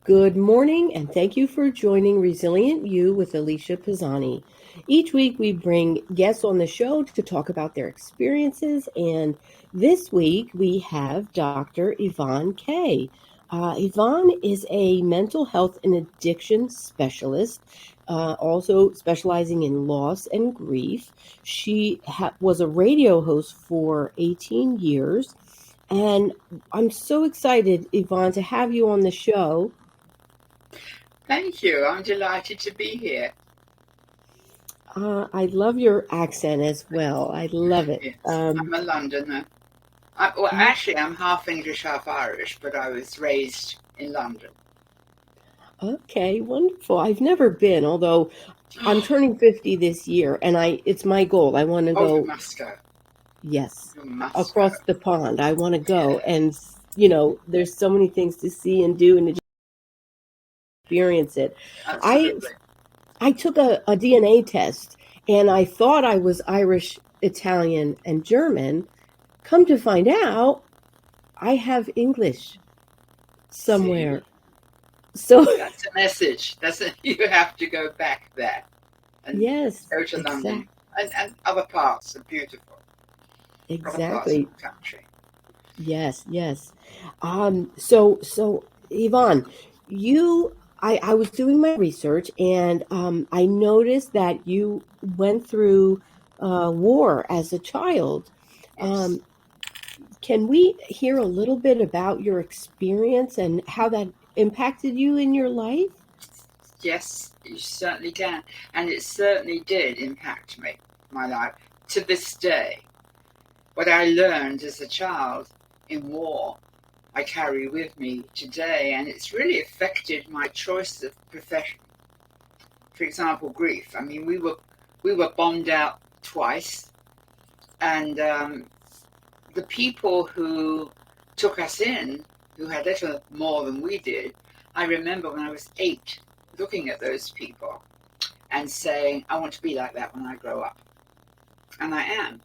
Good morning, and thank you for joining Resilient You with Alicia Pozsony. Each week, we bring guests on the show to talk about their experiences, and this week we have Dr. Yvonne Kaye. Yvonne is a mental health and addiction specialist, also specializing in loss and grief. She was a radio host for 18 years, and I'm so excited, Yvonne, to have you on the show. Thank you. I'm delighted to be here. I love your accent as well. I love it. Yes, I'm a Londoner. Actually, I'm half English, half Irish, but I was raised in London. Okay, wonderful. I've never been, although I'm turning 50 this year, and it's my goal. I want to Oh, you go. must go. Yes, You must across go. the pond. I want to go, Yeah, and there's so many things to see and do and to experience it. I absolutely. I took a DNA test, and I thought I was Irish, Italian, and German. Come to find out, I have English See, somewhere. So that's a message. You have to go back there and yes, go to London and other parts are beautiful. Other parts of exactly. the country. Yes. So Yvonne, I was doing my research, and I noticed that you went through war as a child. Yes. Um, can we hear a little bit about your experience and how that impacted you in your life? Yes, you certainly can. And it certainly did impact me, my life, to this day. What I learned as a child in war, I carry with me today, and it's really affected my choice of profession. For example, grief. I mean, we were bombed out twice, and the people who took us in, who had little more than we did, I remember when I was 8, looking at those people and saying, I want to be like that when I grow up. And I am.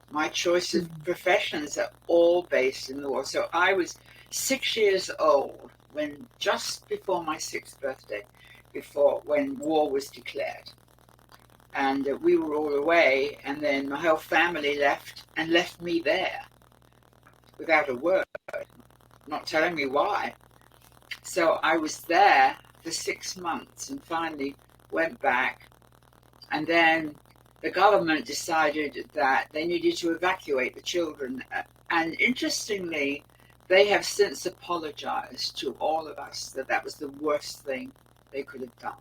My choice of professions are all based in the war. So I was 6 years old when, just before my 6th birthday, when war was declared. And we were all away, and then my whole family left and left me there without a word, not telling me why. So I was there for 6 months and finally went back. And then the government decided that they needed to evacuate the children. And interestingly, they have since apologized to all of us that that was the worst thing they could have done,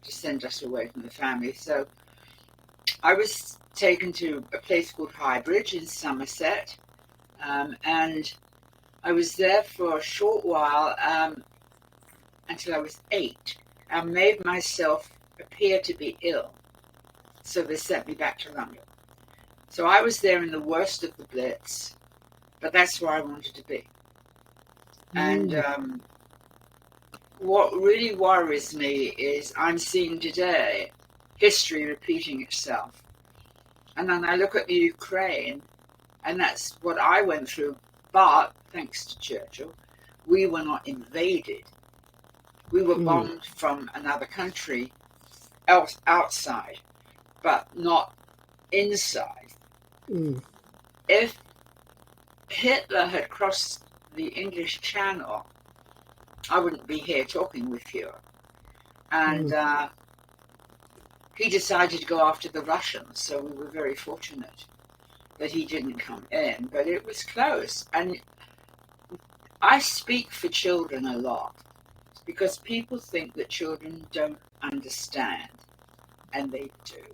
to send us away from the family. So I was taken to a place called Highbridge in Somerset, and I was there for a short while until I was 8. I made myself appear to be ill, so they sent me back to London. So I was there in the worst of the Blitz, but that's where I wanted to be. And what really worries me is I'm seeing today history repeating itself. And then I look at the Ukraine, and that's what I went through. But thanks to Churchill, we were not invaded. We were bombed from another country outside, but not inside. If Hitler had crossed the English Channel, I wouldn't be here talking with you. And he decided to go after the Russians, so we were very fortunate that he didn't come in, but it was close. And I speak for children a lot because people think that children don't understand, and they do.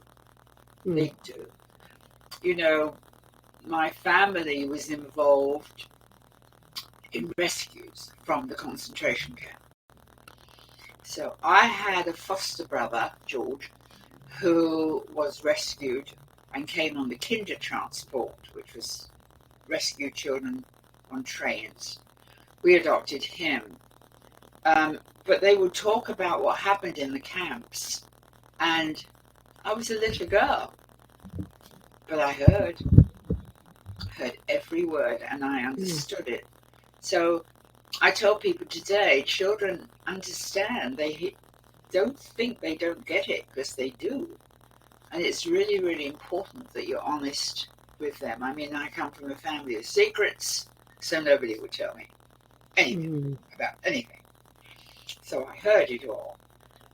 They do. You know, my family was involved in rescues from the concentration camp. So I had a foster brother, George, who was rescued and came on the kinder transport, which was rescue children on trains. We adopted him. But they would talk about what happened in the camps. And I was a little girl, but I heard every word, and I understood it. So I tell people today, children understand. They don't think they don't get it, because they do. And it's really, really important that you're honest with them. I mean, I come from a family of secrets, so nobody would tell me anything about anything. So I heard it all.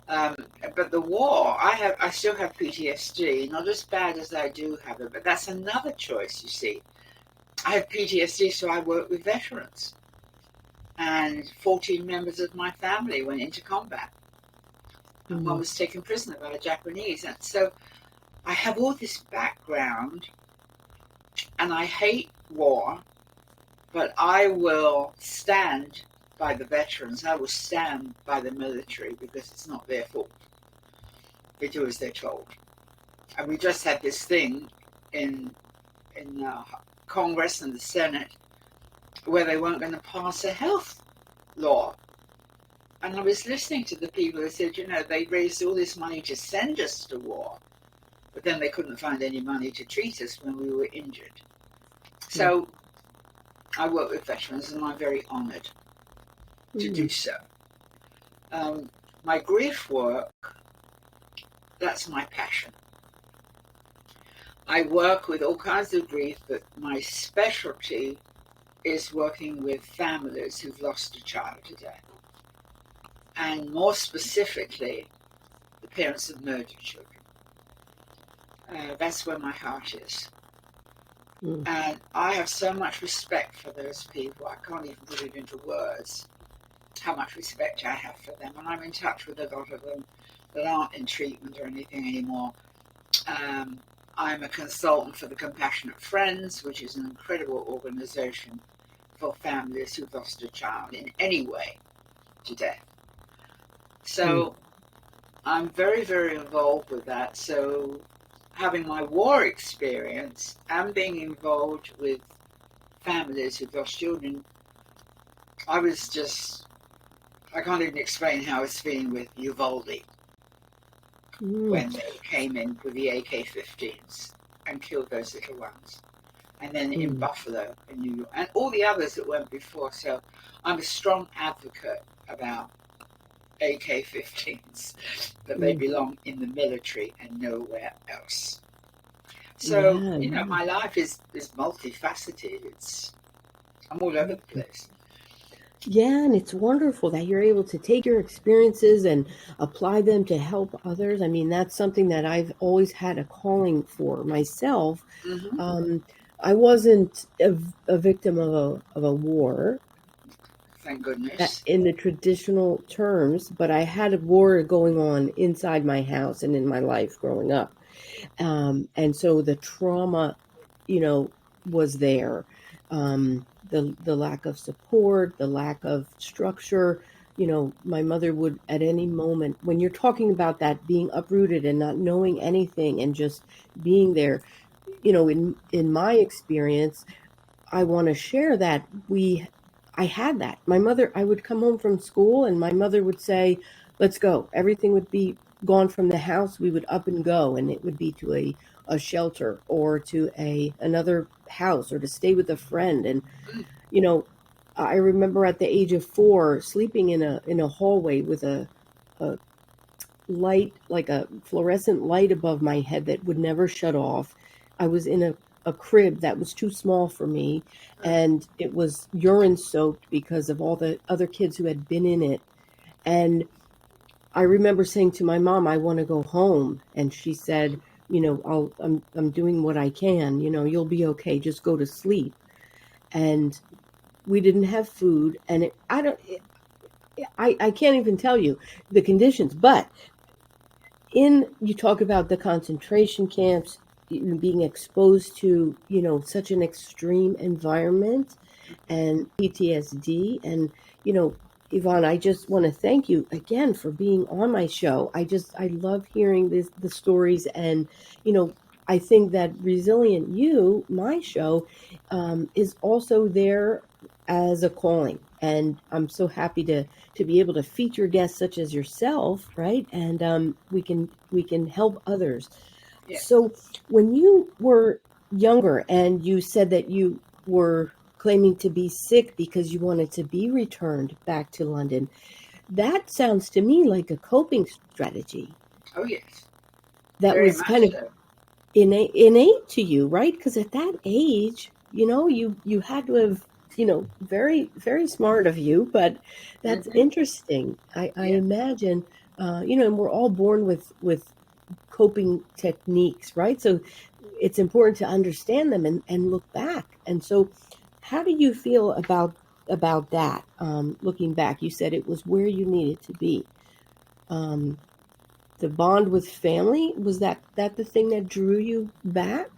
But the war, I still have PTSD, not as bad as I do have it, but that's another choice, you see. I have PTSD, so I work with veterans. And 14 members of my family went into combat. And one was taken prisoner by the Japanese. And so I have all this background, and I hate war, but I will stand by the veterans. I will stand by the military, because it's not their fault. They do as they're told. And we just had this thing in Congress and the Senate where they weren't going to pass a health law. And I was listening to the people who said, they raised all this money to send us to war, but then they couldn't find any money to treat us when we were injured. So I work with veterans, and I'm very honored to do so. My grief work, that's my passion. I work with all kinds of grief, but my specialty is working with families who've lost a child to death. And more specifically, the parents of murdered children. That's where my heart is. And I have so much respect for those people. I can't even put it into words, how much respect I have for them. And I'm in touch with a lot of them that aren't in treatment or anything anymore. I'm a consultant for the Compassionate Friends, which is an incredible organization for families who've lost a child in any way to death. So I'm very, very involved with that. So having my war experience and being involved with families who've lost children, I can't even explain how I was feeling with Uvalde when they came in with the AK-15s and killed those little ones. And then in Buffalo, in New York, and all the others that went before. So I'm a strong advocate about AK-15s, that they belong in the military and nowhere else. So, my life is multifaceted. I'm all over the place. Yeah, and it's wonderful that you're able to take your experiences and apply them to help others. I mean, that's something that I've always had a calling for myself. I wasn't a victim of a war. Thank goodness. In the traditional terms, but I had a war going on inside my house and in my life growing up. And so the trauma, was there. The lack of support, the lack of structure. My mother would at any moment, when you're talking about that being uprooted and not knowing anything and just being there, in my experience, I want to share that I had that. My mother, I would come home from school and my mother would say, let's go. Everything would be gone from the house. We would up and go, and it would be to a shelter or to another house or to stay with a friend. And, I remember at the age of 4 sleeping in a hallway with a light, like a fluorescent light above my head that would never shut off. I was in a crib that was too small for me, and it was urine soaked because of all the other kids who had been in it. And I remember saying to my mom, I want to go home. And she said, I'm doing what I can, you'll be okay. Just go to sleep. And we didn't have food. And I can't even tell you the conditions, but you talk about the concentration camps, being exposed to, such an extreme environment and PTSD. And, Yvonne, I just want to thank you again for being on my show. I love hearing the stories. And, I think that Resilient You, my show, is also there as a calling. And I'm so happy to be able to feature guests such as yourself, right? And we can help others. Yes. So when you were younger and you said that you were claiming to be sick because you wanted to be returned back to London, that sounds to me like a coping strategy. Oh, yes. That Very was much kind of so. innate to you, right? Because at that age, you had to have, very, very smart of you, but that's Mm-hmm. interesting. I Yeah. imagine, and we're all born with coping techniques, right? So it's important to understand them and look back. And so, how do you feel about that? Looking back, you said it was where you needed to be. Um, the bond with family, was that the thing that drew you back?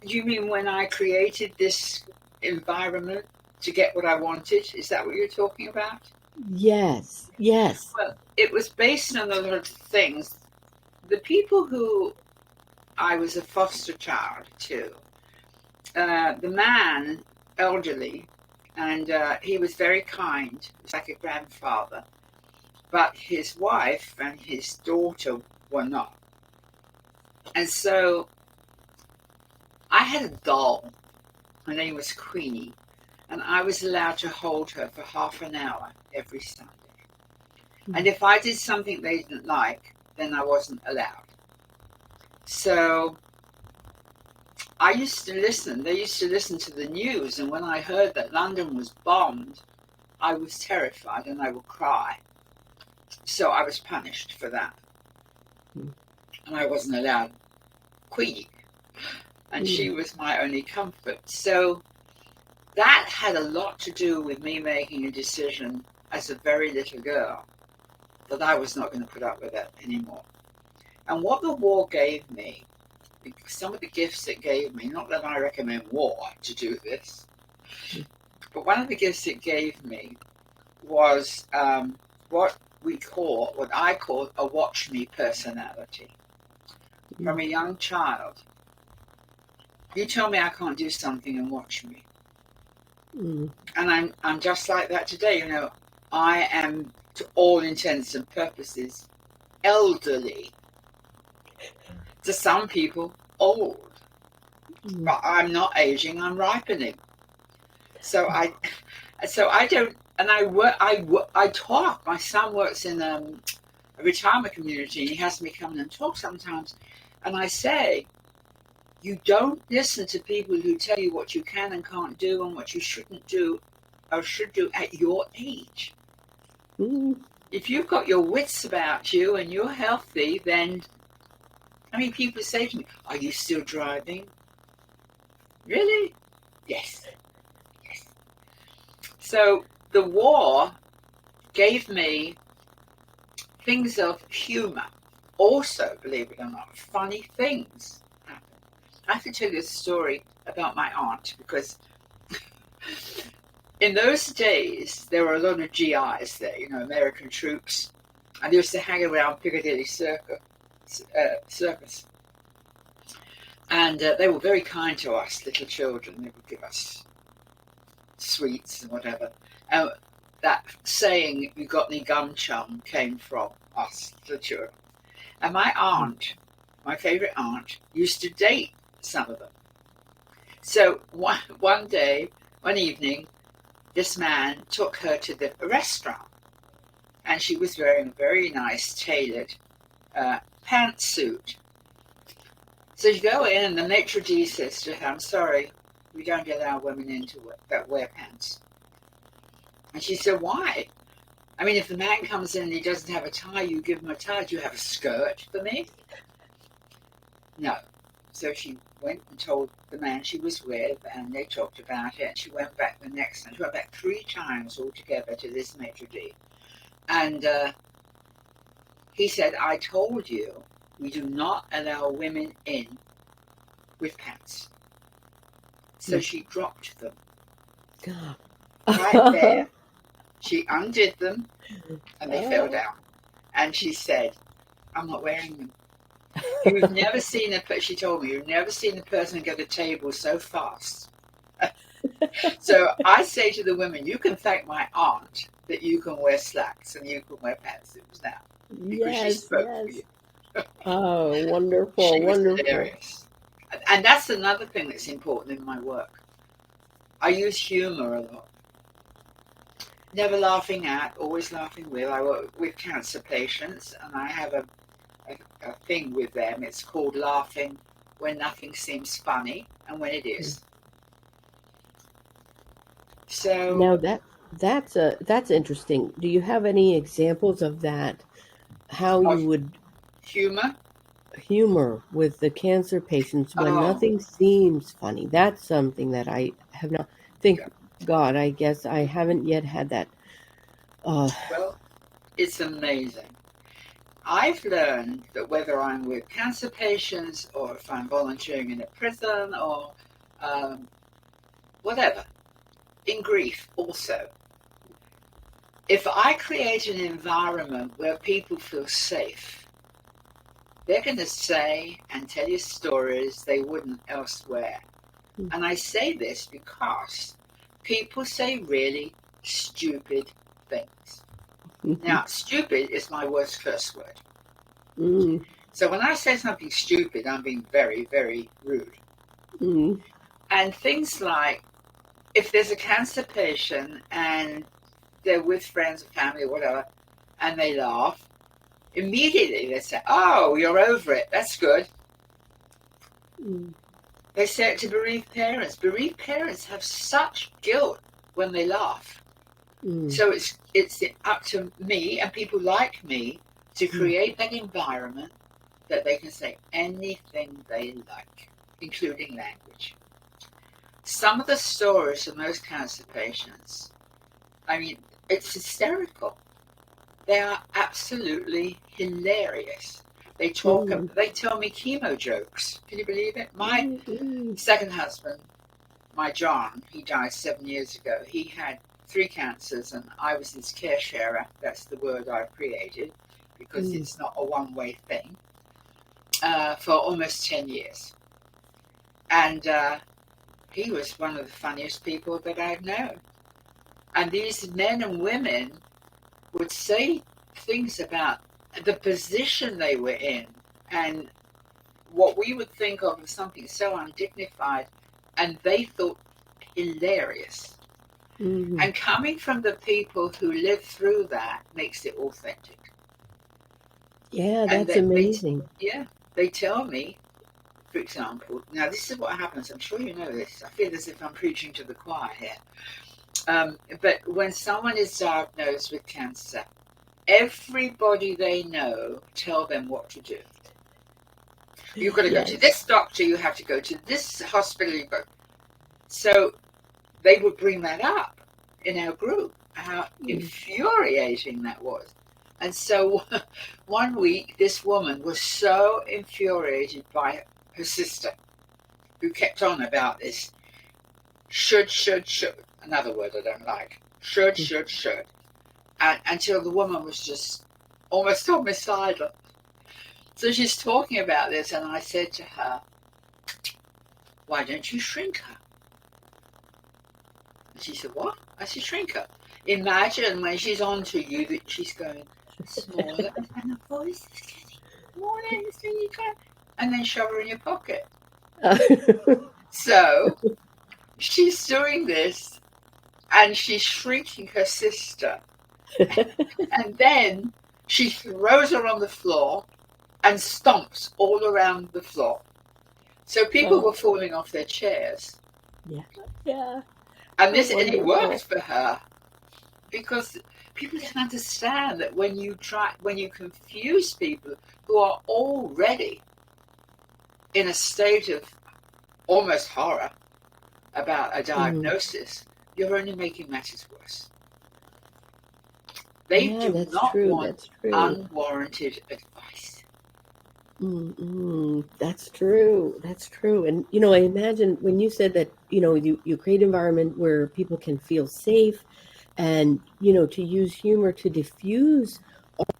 You mean when I created this environment to get what I wanted? Is that what you're talking about? Yes, yes. Well, it was based on a lot of things. The people who I was a foster child to, the man, elderly, and he was very kind. He was like a grandfather. But his wife and his daughter were not. And so I had a doll. Her name was Queenie. And I was allowed to hold her for half an hour every Sunday. And if I did something they didn't like, then I wasn't allowed. So I used to listen. They used to listen to the news. And when I heard that London was bombed, I was terrified and I would cry. So I was punished for that. And I wasn't allowed Queenie. And she was my only comfort. So that had a lot to do with me making a decision as a very little girl that I was not going to put up with it anymore. And what the war gave me, some of the gifts it gave me, not that I recommend war to do this, but one of the gifts it gave me was what I call a watch me personality. From a young child, you tell me I can't do something and watch me. And I'm just like that today. I am, to all intents and purposes, elderly. To some people, old. But I'm not aging, I'm ripening. So I don't, and I talk. My son works in a retirement community, and he has me come and talk sometimes. And I say, you don't listen to people who tell you what you can and can't do and what you shouldn't do or should do at your age. If you've got your wits about you and you're healthy, then, people say to me, are you still driving? Really? Yes. So the war gave me things of humor. Also, believe it or not, funny things happen. I have to tell you a story about my aunt, because in those days, there were a lot of GIs there, American troops, and they used to hang around Piccadilly Circus. And they were very kind to us, little children. They would give us sweets and whatever. That saying, "You got any gum, chum," came from us, little children. And my aunt, my favorite aunt, used to date some of them. So one evening, this man took her to the restaurant, and she was wearing a very nice tailored pantsuit. So you go in, and the maitre d' says to her, "I'm sorry, we don't allow women in that wear pants." And she said, "Why? If the man comes in and he doesn't have a tie, you give him a tie. Do you have a skirt for me?" No. So she went and told the man she was with, and they talked about it. And she went back the next time. She went back 3 times altogether to this maitre d'. And he said, "I told you, we do not allow women in with pants." So she dropped them. Right there. She undid them, and they fell down. And she said, "I'm not wearing them." You've never seen she told me, you've never seen a person get a table so fast. So I say to the women, you can thank my aunt that you can wear slacks and you can wear pantsuits now. Because she spoke for you. Oh, wonderful, She was wonderful. hilarious. And that's another thing that's important in my work. I use humor a lot. never laughing at, always laughing with. I work with cancer patients, and I have a thing with them. It's called laughing when nothing seems funny and when it is. So Now that's interesting. Do you have any examples of that? How of you would humor. humor with the cancer patients when Oh, nothing seems funny? That's something that I have not. Thank yeah. God, I guess I haven't yet had that. Uh, Well, it's amazing. I've learned that whether I'm with cancer patients or if I'm volunteering in a prison or um, whatever, in grief also, if I create an environment where people feel safe, they're going to say and tell you stories they wouldn't elsewhere. And I say this because people say really stupid things. Now, stupid is my worst curse word. mm, So when I say something stupid, I'm being very, very rude. mm, And things like if there's a cancer patient and they're with friends or family or whatever, and they laugh, immediately they say, "Oh, you're over it. That's good." mm, They say it to bereaved parents. Bereaved parents have such guilt when they laugh. mm, So it's up to me and people like me to create that environment that they can say anything they like, including language. Some of the stories of most cancer patients, I mean, it's hysterical. They are absolutely hilarious. They mm, they tell me chemo jokes. Can you believe it? My mm, mm, second husband, my John, he died 7 years ago. He had 3 cancers, and I was his care sharer. That's the word I've created because mm. it's not a one-way thing. For almost 10 years. And he was one of the funniest people that I've known. And these men and women would say things about the position they were in and what we would think of as something so undignified, and they thought hilarious. Mhm. And coming from the people who lived through that makes it authentic. Yeah, And that's amazing. yeah, they tell me, for example, now this is what happens. I'm sure you know this. I feel as if I'm preaching to the choir here. But when someone is diagnosed with cancer, everybody they know tell them what to do. You've got to go to Yes. this doctor. You have to go to this hospital. So they would bring that up in our group, how Mm. infuriating that was. And so one week, this woman was so infuriated by her sister, who kept on about this should. Another word I don't like. Should. And until the woman was just almost homicidal. So she's talking about this, and I said to her, "Why don't you shrink her?" And she said, "What?" I said, "Shrink her. Imagine when she's on to you that she's going smaller, and the voice is getting smaller, and then shove her in your pocket." So she's doing this, and she's shrinking her sister. And then she throws her on the floor and stomps all around the floor. So people were Oh, falling off their chairs. yeah. Yeah. And How and it worked wonderful. for her because people don't understand that when you confuse people who are already in a state of almost horror about a Mm. diagnosis, you're only making matters worse. They Yeah, do that's not true. want That's true. unwarranted advice. Mm-mm. That's true. That's true. And I imagine when you said that, you create an environment where people can feel safe and, to use humor to diffuse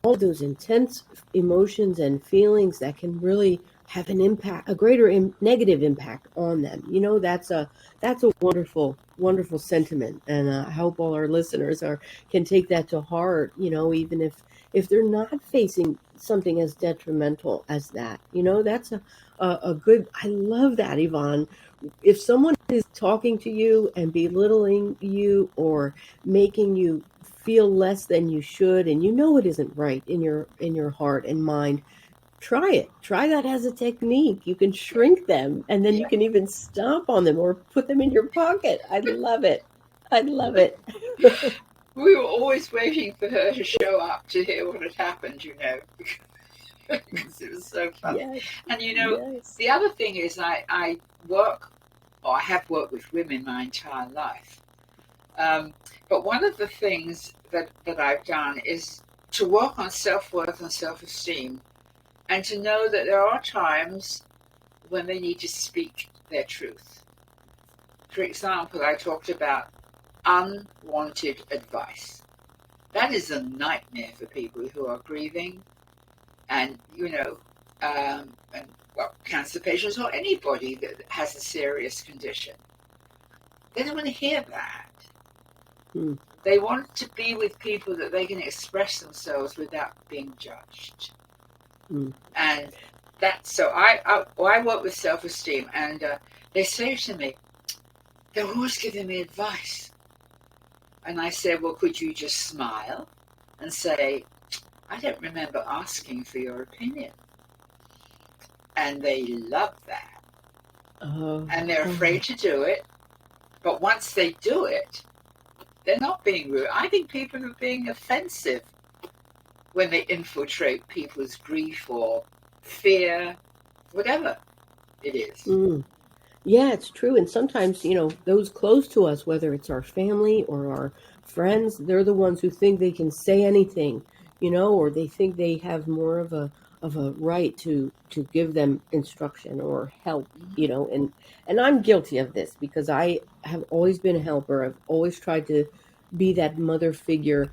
all those intense emotions and feelings that can really have an impact, a greater negative impact on them. That's a wonderful, wonderful sentiment, and I hope all our listeners are can take that to heart. Even if they're not facing something as detrimental as that. That's a good. I love that, Yvonne. If someone is talking to you and belittling you or making you feel less than you should, and you know it isn't right in your heart and mind, try it. Try that as a technique. You can shrink them, and then you Yeah. can even stomp on them or put them in your pocket. I love it. I love it. We were always waiting for her to show up to hear what had happened, because it was so funny. Yes, And yes. the other thing is I work, or I have worked with women my entire life. But one of the things that I've done is to work on self-worth and self-esteem, and to know that there are times when they need to speak their truth. For example, I talked about unwanted advice. That is a nightmare for people who are grieving, and cancer patients or anybody that has a serious condition. They don't want to hear that. They want to be with people that they can express themselves without being judged. And that's so I work with self-esteem, and they say to me, they're always giving me advice. And I said, well, could you just smile and say, I don't remember asking for your opinion? And they love that. And they're afraid to do it. But once they do it, they're not being rude. I think people are being offensive when they infiltrate people's grief or fear, whatever it is. Yeah, it's true. And sometimes, those close to us, whether it's our family or our friends, they're the ones who think they can say anything, or they think they have more of a right to give them instruction or help, and I'm guilty of this because I have always been a helper. I've always tried to be that mother figure,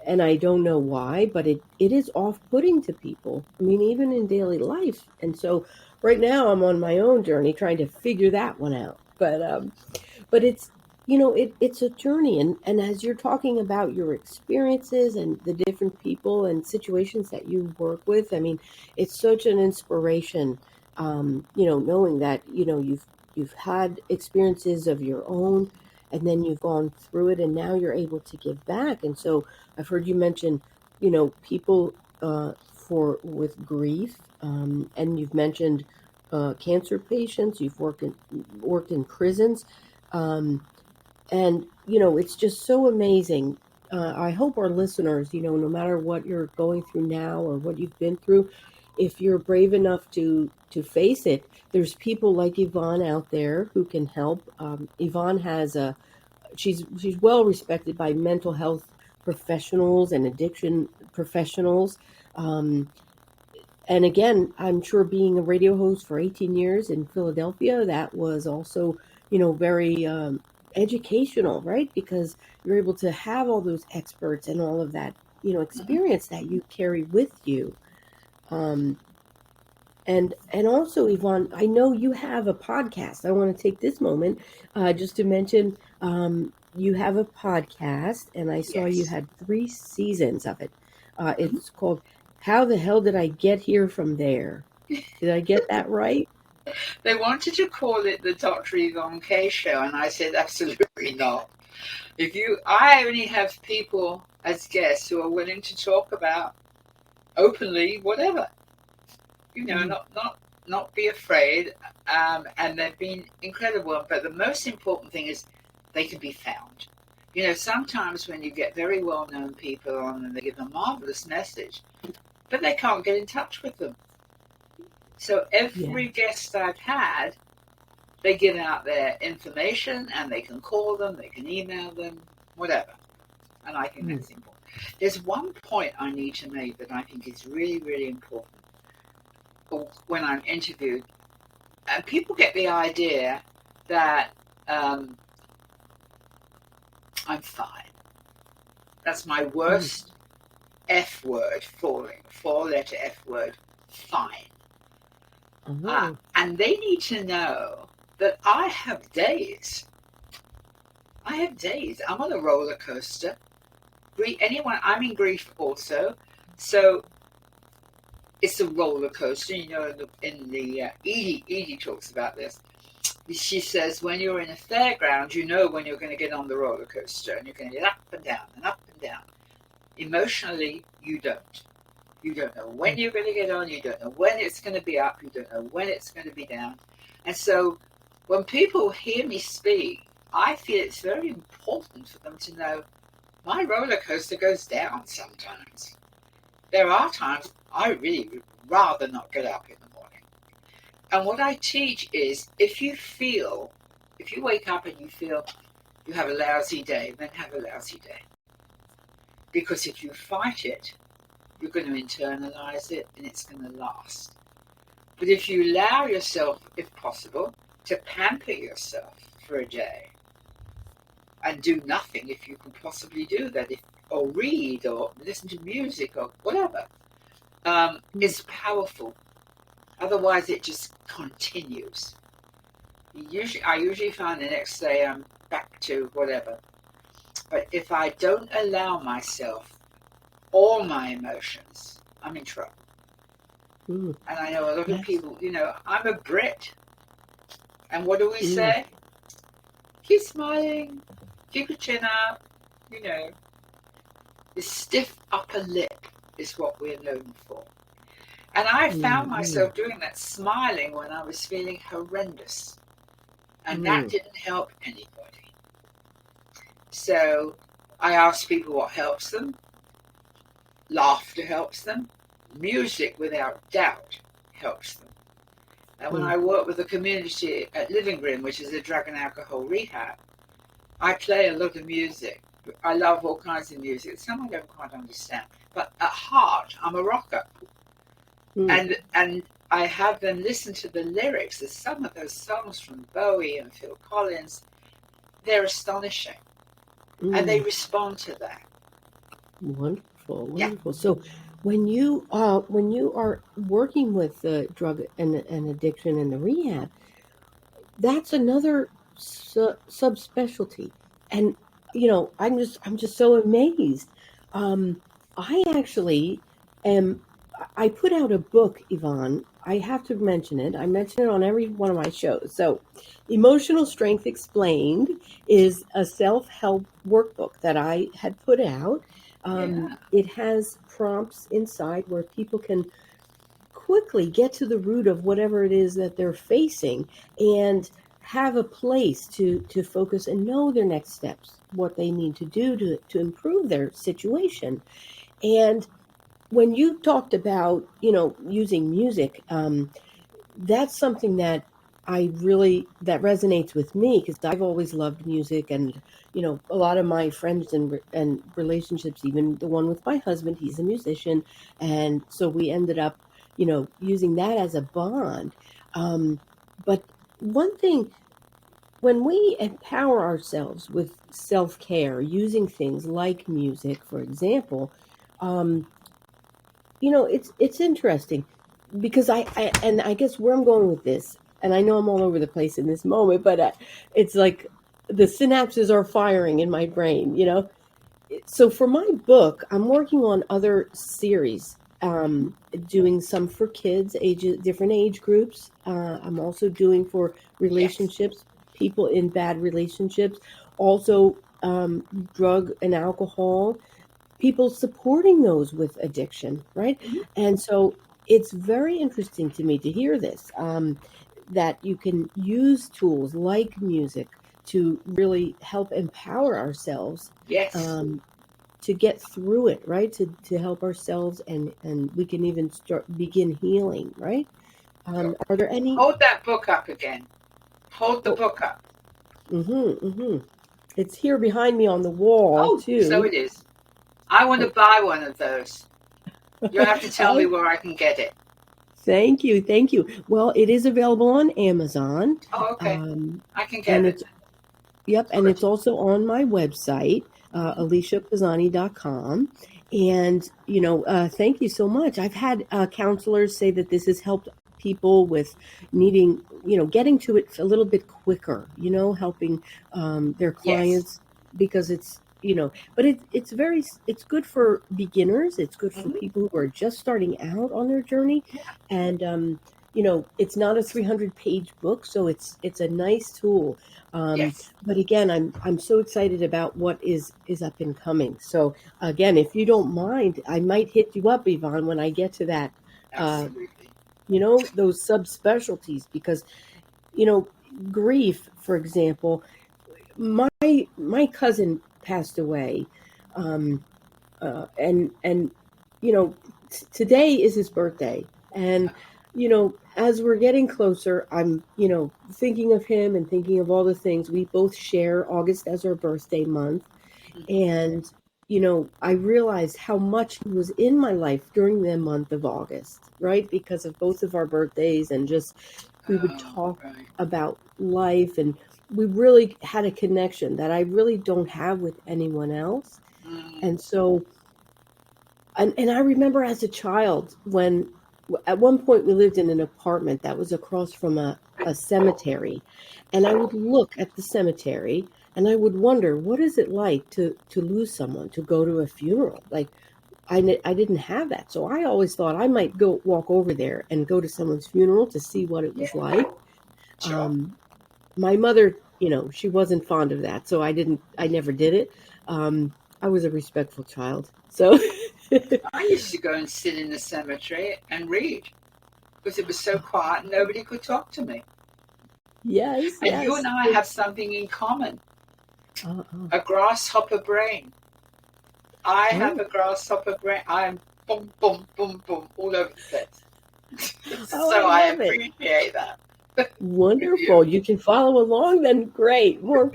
and I don't know why, but it is off-putting to people. I mean, even in daily life. And so right now I'm on my own journey trying to figure that one out. But it's it's a journey, and as you're talking about your experiences and the different people and situations that you work with, I mean, it's such an inspiration, knowing that you've had experiences of your own, and then you've gone through it, and now you're able to give back. And so I've heard you mention people for with grief, and you've mentioned cancer patients. You've worked in prisons. And it's just so amazing. I hope our listeners, no matter what you're going through now or what you've been through, if you're brave enough to face it, there's people like Yvonne out there who can help. Yvonne has she's well respected by mental health professionals and addiction professionals. And again, I'm sure being a radio host for 18 years in Philadelphia, that was also, very educational, right? Because you're able to have all those experts and all of that, experience that you carry with you. And also, Yvonne, I know you have a podcast. I want to take this moment just to mention you have a podcast, and I saw you Yes. had 3 seasons of it. It's called How the Hell Did I Get Here from There? Did I get that right? They wanted to call it the Dr. Yvonne Kaye Show, and I said, absolutely not. I only have people as guests who are willing to talk about openly whatever, not be afraid, and they've been incredible. But the most important thing is they can be found. Sometimes when you get very well-known people on and they give a marvelous message, but they can't get in touch with them. So every guest I've had, they give out their information, and they can call them, they can email them, whatever. And I think that's important. There's one point I need to make that I think is really, really important when I'm interviewed. And people get the idea that I'm fine. That's my worst F word, four-letter F word, fine. And they need to know that I have days. I'm on a roller coaster. I'm in grief also. So it's a roller coaster. In the Edie talks about this. She says, when you're in a fairground, when you're going to get on the roller coaster, and you're going to get up and down and up and down. Emotionally, you don't. You don't know when you're going to get on. You don't know when it's going to be up. You don't know when it's going to be down. And so when people hear me speak, I feel it's very important for them to know my roller coaster goes down sometimes. There are times I really would rather not get up in the morning. And what I teach is if you wake up and you feel you have a lousy day, then have a lousy day. Because if you fight it, you're going to internalize it and it's going to last. But if you allow yourself, if possible, to pamper yourself for a day and do nothing if you can possibly do that, or read or listen to music or whatever, it's powerful. Otherwise, it just continues. I usually find the next day I'm back to whatever. But if I don't allow myself all my emotions, I'm in trouble. And I know a lot of people, I'm a Brit. And what do we say? Keep smiling, keep your chin up, The stiff upper lip is what we're known for. And I found myself doing that, smiling when I was feeling horrendous. And that didn't help anybody. So I ask people what helps them. Laughter helps them. Music, without doubt, helps them. And when I work with the community at Living Room, which is a drug and alcohol rehab, I play a lot of music. I love all kinds of music. Some I don't quite understand. But at heart, I'm a rocker. And I have them listen to the lyrics of some of those songs from Bowie and Phil Collins. They're astonishing. And they respond to that. Wonderful. Yeah. So when you are working with the drug and addiction and the rehab, that's another subspecialty. And I'm just so amazed. I actually I put out a book, Yvonne. I have to mention it. I mention it on every one of my shows. So, Emotional Strength Explained is a self-help workbook that I had put out. It has prompts inside where people can quickly get to the root of whatever it is that they're facing and have a place to focus and know their next steps, what they need to do to improve their situation. And when you talked about, using music, that's something that that resonates with me because I've always loved music, and a lot of my friends and relationships, even the one with my husband, he's a musician, and so we ended up, using that as a bond. But one thing, when we empower ourselves with self-care, using things like music, for example, it's interesting because I guess where I'm going with this, and I know I'm all over the place in this moment, but it's like the synapses are firing in my brain, So for my book, I'm working on other series, doing some for kids, different age groups. I'm also doing for relationships, people in bad relationships, also drug and alcohol, people supporting those with addiction, right? And so it's very interesting to me to hear this, that you can use tools like music to really help empower ourselves, to get through it, right? To help ourselves, and we can even begin healing, right? Are there any? Hold that book up again. Hold the book up. It's here behind me on the wall, too. So it is. I want to buy one of those. You'll have to tell me where I can get it. Thank you. Well, it is available on Amazon. Oh, okay. I can get it. Yep, and it's also on my website, aliciapozony.com. And, thank you so much. I've had counselors say that this has helped people with needing, getting to it a little bit quicker, helping their clients, because it's, but it's good for beginners. It's good for people who are just starting out on their journey. And it's not a 300-page book, so it's a nice tool. Yes, But again, I'm so excited about what is up and coming. So again, if you don't mind, I might hit you up, Yvonne, when I get to that. Uh, absolutely. those subspecialties, because you know grief, for example. My cousin passed away, um, and today is his birthday, and as we're getting closer, I'm thinking of him and thinking of all the things. We both share August as our birthday month, and I realized how much he was in my life during the month of August, right? Because of both of our birthdays, and just we would Oh, talk right. about life, and we really had a connection that I really don't have with anyone else. Mm, And so, and I remember as a child, when at one point we lived in an apartment that was across from a cemetery, and I would look at the cemetery and I would wonder, what is it like to lose someone, to go to a funeral? Like, I didn't have that, so I always thought I might go walk over there and go to someone's funeral to see what it yeah, was like. sure. um, my mother, she wasn't fond of that, so I never did it. I was a respectful child, so I used to go and sit in the cemetery and read because it was so quiet and nobody could talk to me. yes, And you and yes. I have something in common, Uh-uh. a grasshopper brain. I have Oh, a grasshopper brain. I am boom, boom, boom, boom, all over the place. oh, I So I love it. appreciate that with you. Wonderful. You can follow along, then great. More.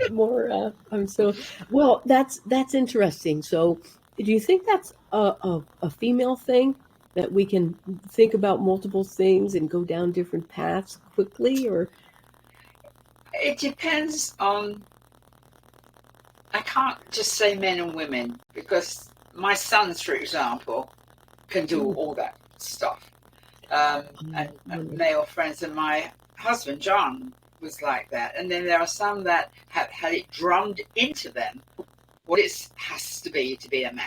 I'm so well. That's interesting. So, do you think that's a female thing, that we can think about multiple things and go down different paths quickly, or? It depends on, I can't just say men and women because my sons, for example, can do Mm, all that stuff. And wonderful. male friends, and my husband, John, was like that. And then there are some that have had it drummed into them what it has to be a man.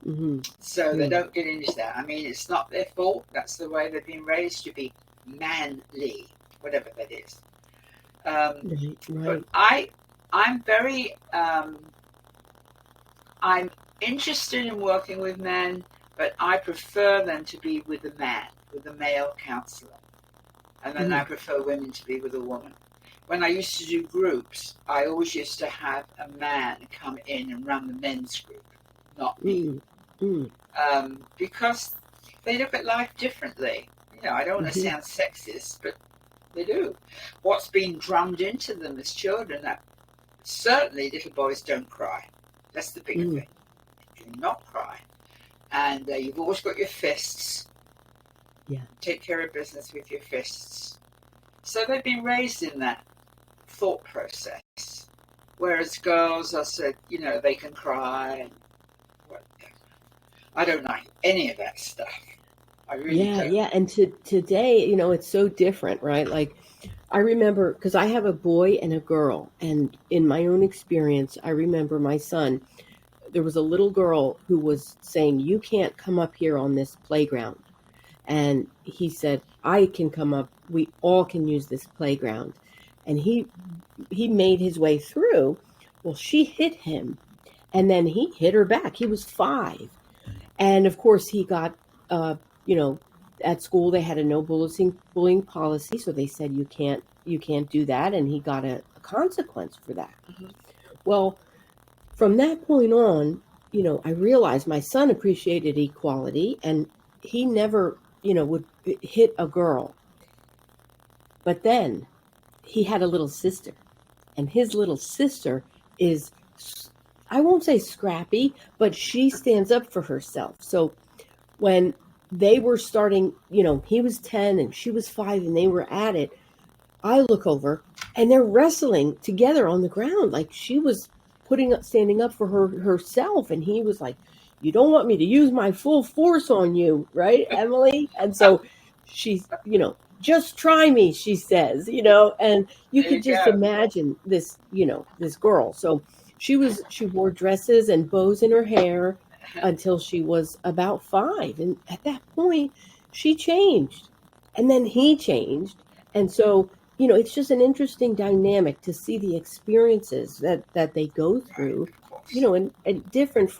Mm-hmm. So they Mm. don't get into that. I mean, it's not their fault. That's the way they've been raised, to be manly, whatever that is. Right. But Right. I'm very, I'm interested in working with men, but I prefer them to be with a man, with a male counselor. And then I Mm-hmm. prefer women to be with a woman. When I used to do groups, I always used to have a man come in and run the men's group, not me, Mm. Mm. because they look at life differently. I don't want to Mm-hmm. sound sexist, but they do. What's been drummed into them as children, that certainly little boys don't cry. That's the bigger Mm. thing. Do not cry. And you've always got your fists. Yeah. Take care of business with your fists. So they've been raised in that thought process. Whereas girls are said, they can cry and whatever. I don't like any of that stuff. I really Yeah, don't. yeah. And today, it's so different, right? Like, I remember, because I have a boy and a girl, and in my own experience, I remember my son. There was a little girl who was saying, "You can't come up here on this playground," and he said, "I can come up. We all can use this playground," and he made his way through. Well, she hit him, and then he hit her back. He was 5, and of course he got uh you know at school they had a no bullying policy, so they said you can't do that, and he got a consequence for that. Mhm. Well, from that point on, I realized my son appreciated equality, and he never would hit a girl. But then he had a little sister, and his little sister is, I won't say scrappy, but she stands up for herself. So when they were starting, he was 10 and she was 5 and they were at it, I look over and they're wrestling together on the ground. Like, she was standing up for herself. And he was like, "You don't want me to use my full force on you, right, Emily?" And so she's, "Just try me," she says, and you There could you just go. imagine this girl. So she wore dresses and bows in her hair until she was about 5. And at that point, she changed. and then he changed. And so, it's just an interesting dynamic to see the experiences that they go Right, through, of course. and different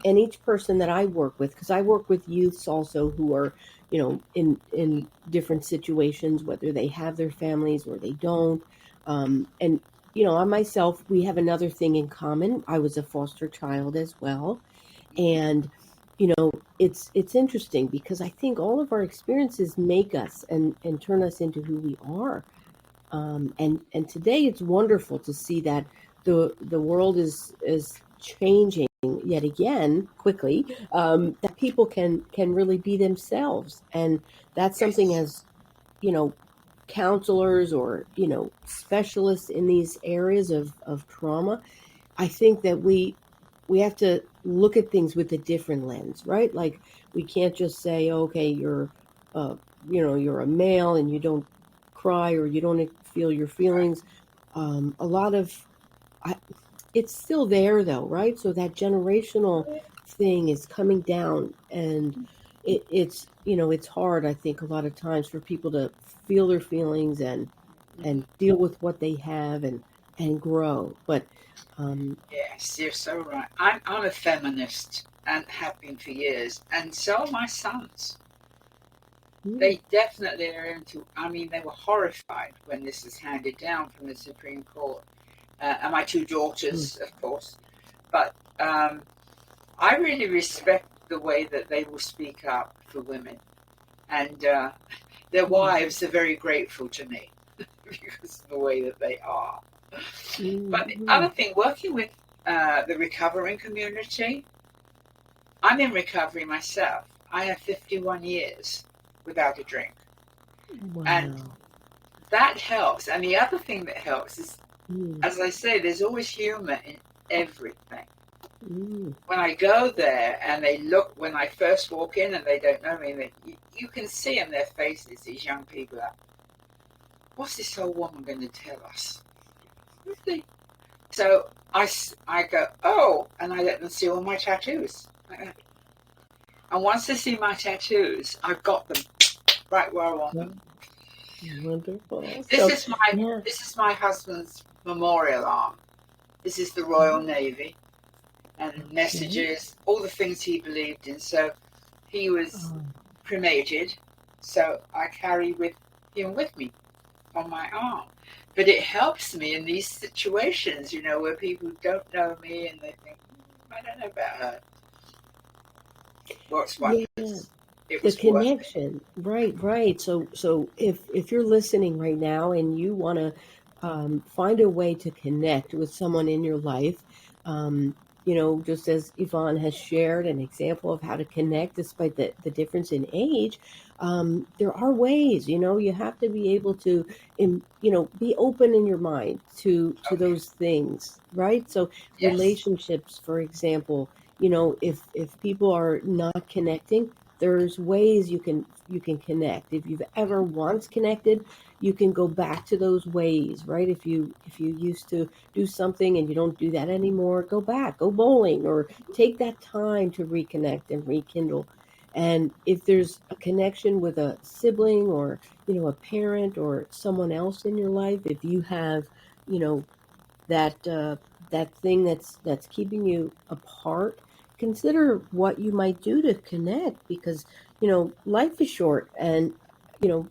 and each person that I work with, because I work with youths also who are, in different situations, whether they have their families or they don't. And, I myself, we have another thing in common. I was a foster child as well. And, it's interesting because I think all of our experiences make us and turn us into who we are. And today it's wonderful to see that the world is changing yet again quickly. That people can really be themselves, and that's something, Yes. as you know counselors or specialists in these areas of trauma. I think that we have to look at things with a different lens, right? Like, we can't just say, okay, uh, you're a male and you don't cry or you don't feel your Right. feelings. A lot of I, it's still there though, right? So that generational thing is coming down, and it's hard. I think a lot of times for people to feel their feelings and deal with what they have and grow. But um, Yes, you're so right. I'm a feminist and have been for years, and so are my sons. mm, They definitely are into. I mean, they were horrified when this was handed down from the Supreme Court, and my two mm, daughters, of course. But I really respect the way that they will speak up for women, and their mm, wives are very grateful to me because of the way that they are. But the other mm, thing, working with the recovering community, I'm in recovery myself. I have 51 years without a drink. And wow. that helps. And the other thing that helps is, Mm, as I say, there's always humor in everything. mm, When I go there and they look, when I first walk in and they don't know me, you can see in their faces, these young people, are, what's this old woman going to tell us? Really? So I go, oh, and I let them see all my tattoos. And once they see my tattoos, I've got them right where I want well, them. wonderful. This So is my yeah. this is my husband's memorial arm. This is the Royal Navy and Okay. messages, all the things he believed in. So he was Oh, cremated, so I carry with him with me on my arm. But it helps me in these situations, where people don't know me and they think, I don't know about her. Well, it's yeah. wonders. It The was worth it. connection, right, right. So if you're listening right now and you want to find a way to connect with someone in your life, just as Yvonne has shared an example of how to connect despite the difference in age, there are ways. You have to be able to, be open in your mind to Oh, yeah. those things, right? So Yes. relationships, for example, if people are not connecting, there's ways you can connect. If you've ever once connected, you can go back to those ways, right? If you used to do something and you don't do that anymore, go back, go bowling, or take that time to reconnect and rekindle. And if there's a connection with a sibling or a parent or someone else in your life, if you have you know that thing that's keeping you apart, consider what you might do to connect, because life is short. And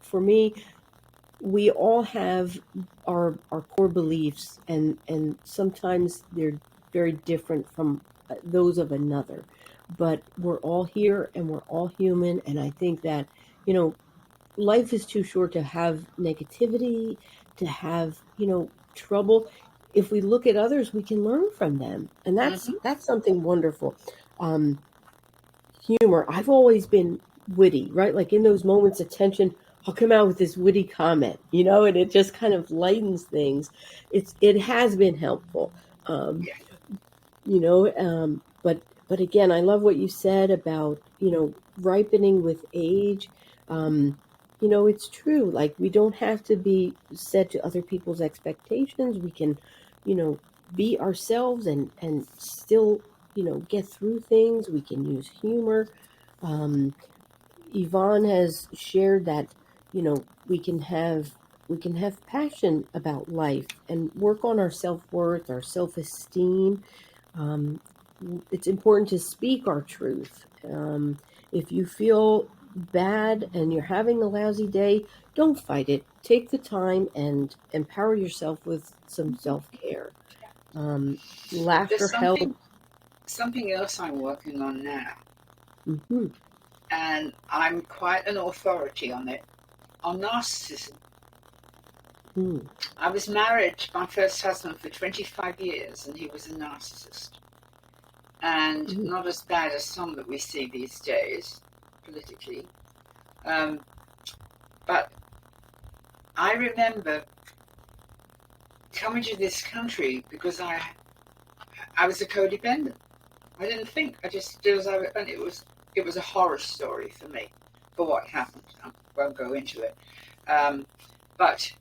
for me, we all have our core beliefs, and sometimes they're very different from those of another, but we're all here and we're all human. And I think that you know life is too short to have negativity, to have trouble. If we look at others, we can learn from them, and that's Hmm. that's something wonderful. um Humor, I've always been witty, right? Like, in those moments of tension, I'll come out with this witty comment, and it just kind of lightens things. It has been helpful. um Yeah. but again, I love what you said about ripening with age. It's true. Like, we don't have to be set to other people's expectations. We can you know be ourselves and still get through things. We can use humor. um Yvonne has shared that we can have passion about life and work on our self-worth, our self-esteem. Um, it's important to speak our truth. If you feel bad and you're having a lousy day, don't fight it. Take the time and empower yourself with some self-care. Um, There's Laughter helps. something else I'm working on now, Hmm. and I'm quite an authority on it, on narcissism. Mm. I was married to my first husband for 25 years, and he was a narcissist. And Mm. not as bad as some that we see these days, politically. Um, but I remember coming to this country because I was a codependent. I didn't think. I just did as I went, and it was a horror story for me for what happened. I won't go into it. But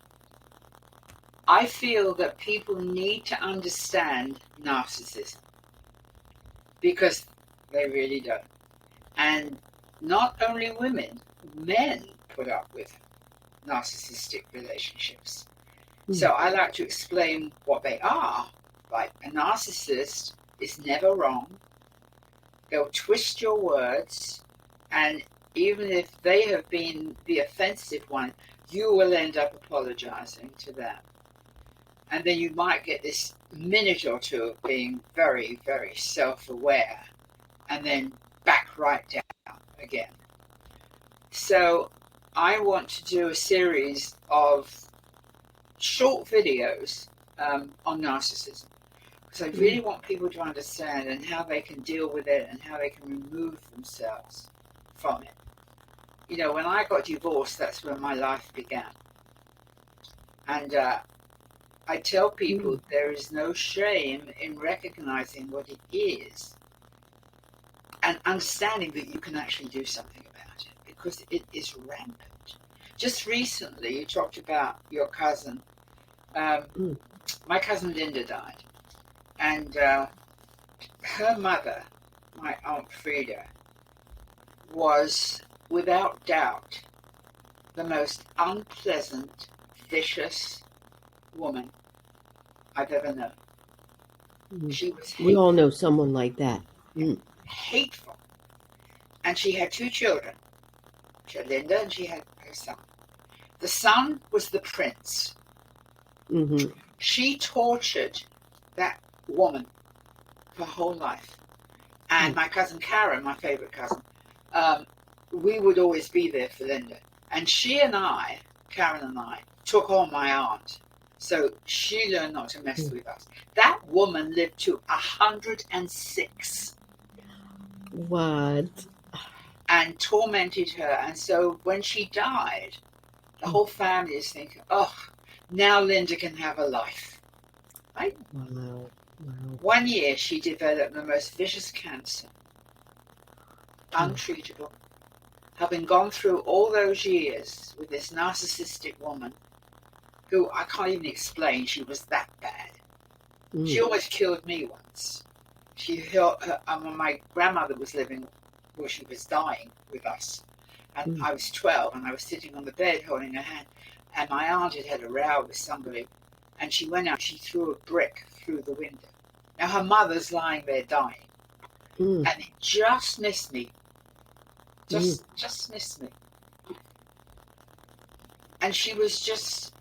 I feel that people need to understand narcissism because they really don't. And not only women, men put up with narcissistic relationships. So I like to explain what they are. Like a narcissist is never wrong. They'll twist your words, and even if they have been the offensive one, you will end up apologizing to them. And then you might get this minute or two of being very, very self-aware, and then back right down again. So I want to do a series of short videos on narcissism, because I really want people to understand and how they can deal with it and how they can remove themselves from it. You know, when I got divorced, that's when my life began. And I tell people there is no shame in recognizing what it is and understanding that you can actually do something about it, because it is rampant. Just recently, you talked about your cousin. My cousin Linda died, and her mother, my Aunt Frida, was without doubt the most unpleasant, vicious woman I've ever known. She was hateful. We all know someone like that. Hateful. And she had two children. She had Linda and she had her son. The son was the prince. Mm-hmm. She tortured that woman for her whole life. And my cousin Karen, my favorite cousin, we would always be there for Linda. And she and I, Karen and I, took on my aunt. So she learned not to mess with us. That woman lived to 106. What? And tormented her. And so when she died, the whole family is thinking, oh, now Linda can have a life. Right? Wow. 1 year she developed the most vicious cancer, untreatable, having gone through all those years with this narcissistic woman who I can't even explain. She was that bad. She almost killed me once. My grandmother was living, well, she was dying with us. And I was 12 and I was sitting on the bed holding her hand. And my aunt had a row with somebody. And she went out, she threw a brick through the window. Now her mother's lying there dying. And it just missed me. Just missed me. And she was just,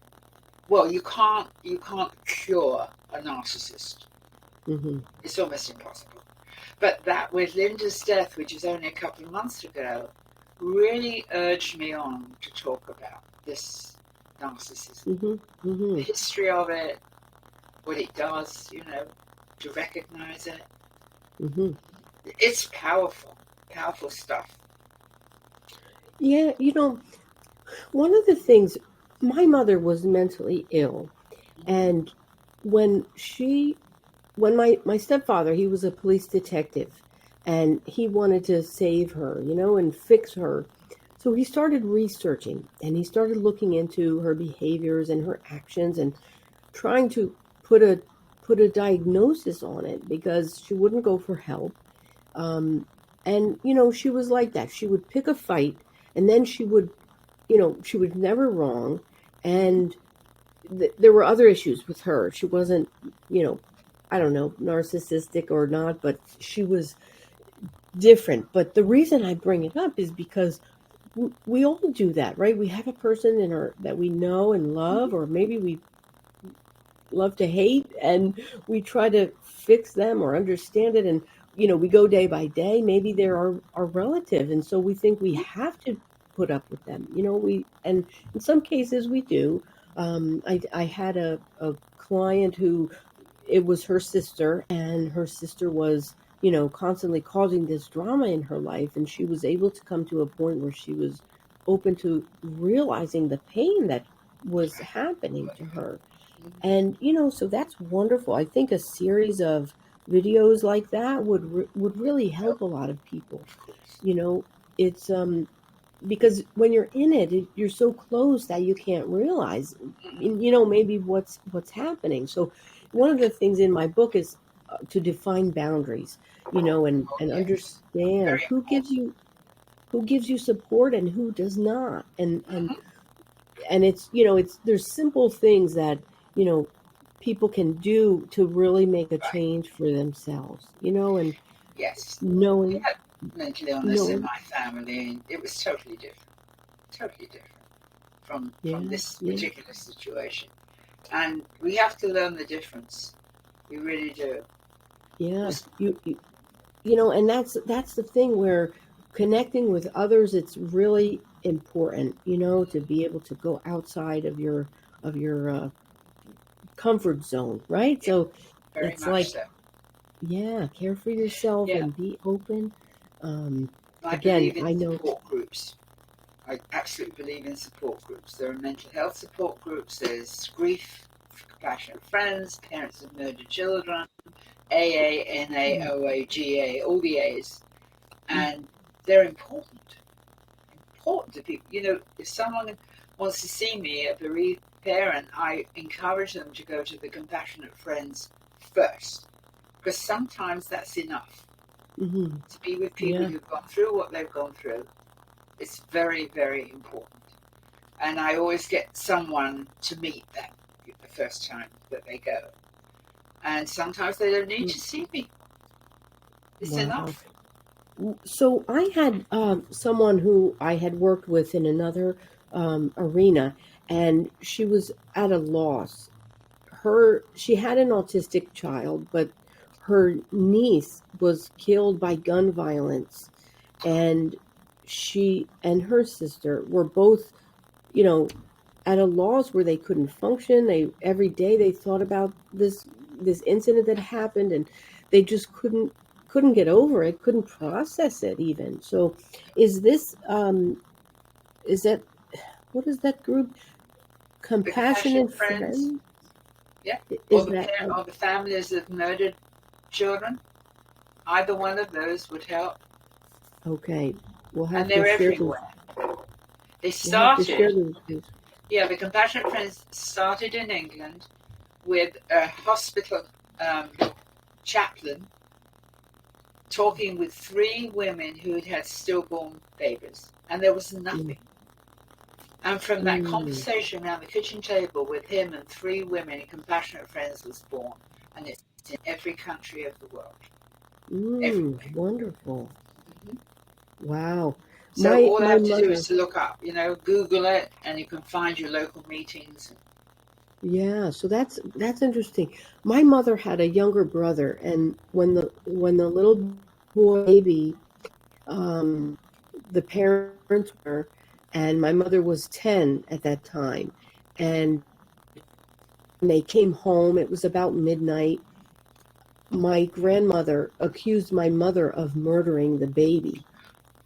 well, you can't cure a narcissist. It's almost impossible. But that with Linda's death, which is only a couple of months ago, really urged me on to talk about this narcissism. The history of it, what it does, to recognize it. It's powerful stuff. Yeah, one of the things, my mother was mentally ill, and when my stepfather, he was a police detective, and he wanted to save her, and fix her. So he started researching, and he started looking into her behaviors and her actions and trying to put a diagnosis on it, because she wouldn't go for help. And she was like that. She would pick a fight, and then she would she was never wrong. And there were other issues with her. She wasn't, I don't know, narcissistic or not, but she was different. But the reason I bring it up is because we all do that, right? We have a person that we know and love, or maybe we love to hate, and we try to fix them or understand it. And, we go day by day. Maybe they're our relative. And so we think we have to put up with them. And in some cases we do. I had a client who, it was her sister, and her sister was, constantly causing this drama in her life. And she was able to come to a point where she was open to realizing the pain that was happening to her. And, so that's wonderful. I think a series of videos like that would really help a lot of people. It's because when you're in it, you're so close that you can't realize, maybe what's happening. So one of the things in my book is to define boundaries, and Yes. understand Very important. who gives you support and who does not. And Mhm. it's there's simple things that, people can do to really make a Right. change for themselves, and Yes. We knowing had mental illness in knowing my family, and it was totally different. Totally different from yeah, this yeah, particular situation. And we have to learn the difference. We really do. yeah. Was And that's the thing where connecting with others, it's really important, to be able to go outside of your comfort zone, right? yeah, So very it's much like, so. yeah, care for yourself Yeah. and be open. um I Again, believe in I know. support groups. I absolutely believe in support groups. There are mental health support groups, there's grief, compassionate friends, parents of murdered children, AA, NA, OA, GA, all the A's. And they're important to people. If someone wants to see me, a bereaved parent, I encourage them to go to the compassionate friends first, because sometimes that's enough Mm-hmm. to be with people Yeah. who've gone through what they've gone through. It's very, very important. And I always get someone to meet them the first time that they go. And sometimes they don't need to see me. It's Wow. enough. So I had someone who I had worked with in another arena, and she was at a loss. She had an autistic child, but her niece was killed by gun violence, and she and her sister were both, you know, at a loss where they couldn't function. They every day they thought about this incident that happened, and they just couldn't get over it, couldn't process it even. So is this is that what is that group? The compassionate Compassionate friends, Friends? yeah, or Is the that parent or the families of murdered children. Either one of those would help. okay? We'll And have to they're share those. everywhere. They We'll have to share started, those. yeah, the compassionate friends started in England with a hospital um, chaplain talking with three women who had had stillborn babies, and there was Mm, nothing. And from that mm, conversation around the kitchen table with him and three women, Compassionate Friends was born. And it's in every country of the world. Everywhere. wonderful. Mhm. Wow. So My all I my have to do is mother. to look up, Google it, and you can find your local meetings. Yeah, so that's interesting. My mother had a younger brother, and when the little boy baby, the parents were, and my mother was 10 at that time, and when they came home, it was about midnight. My grandmother accused my mother of murdering the baby,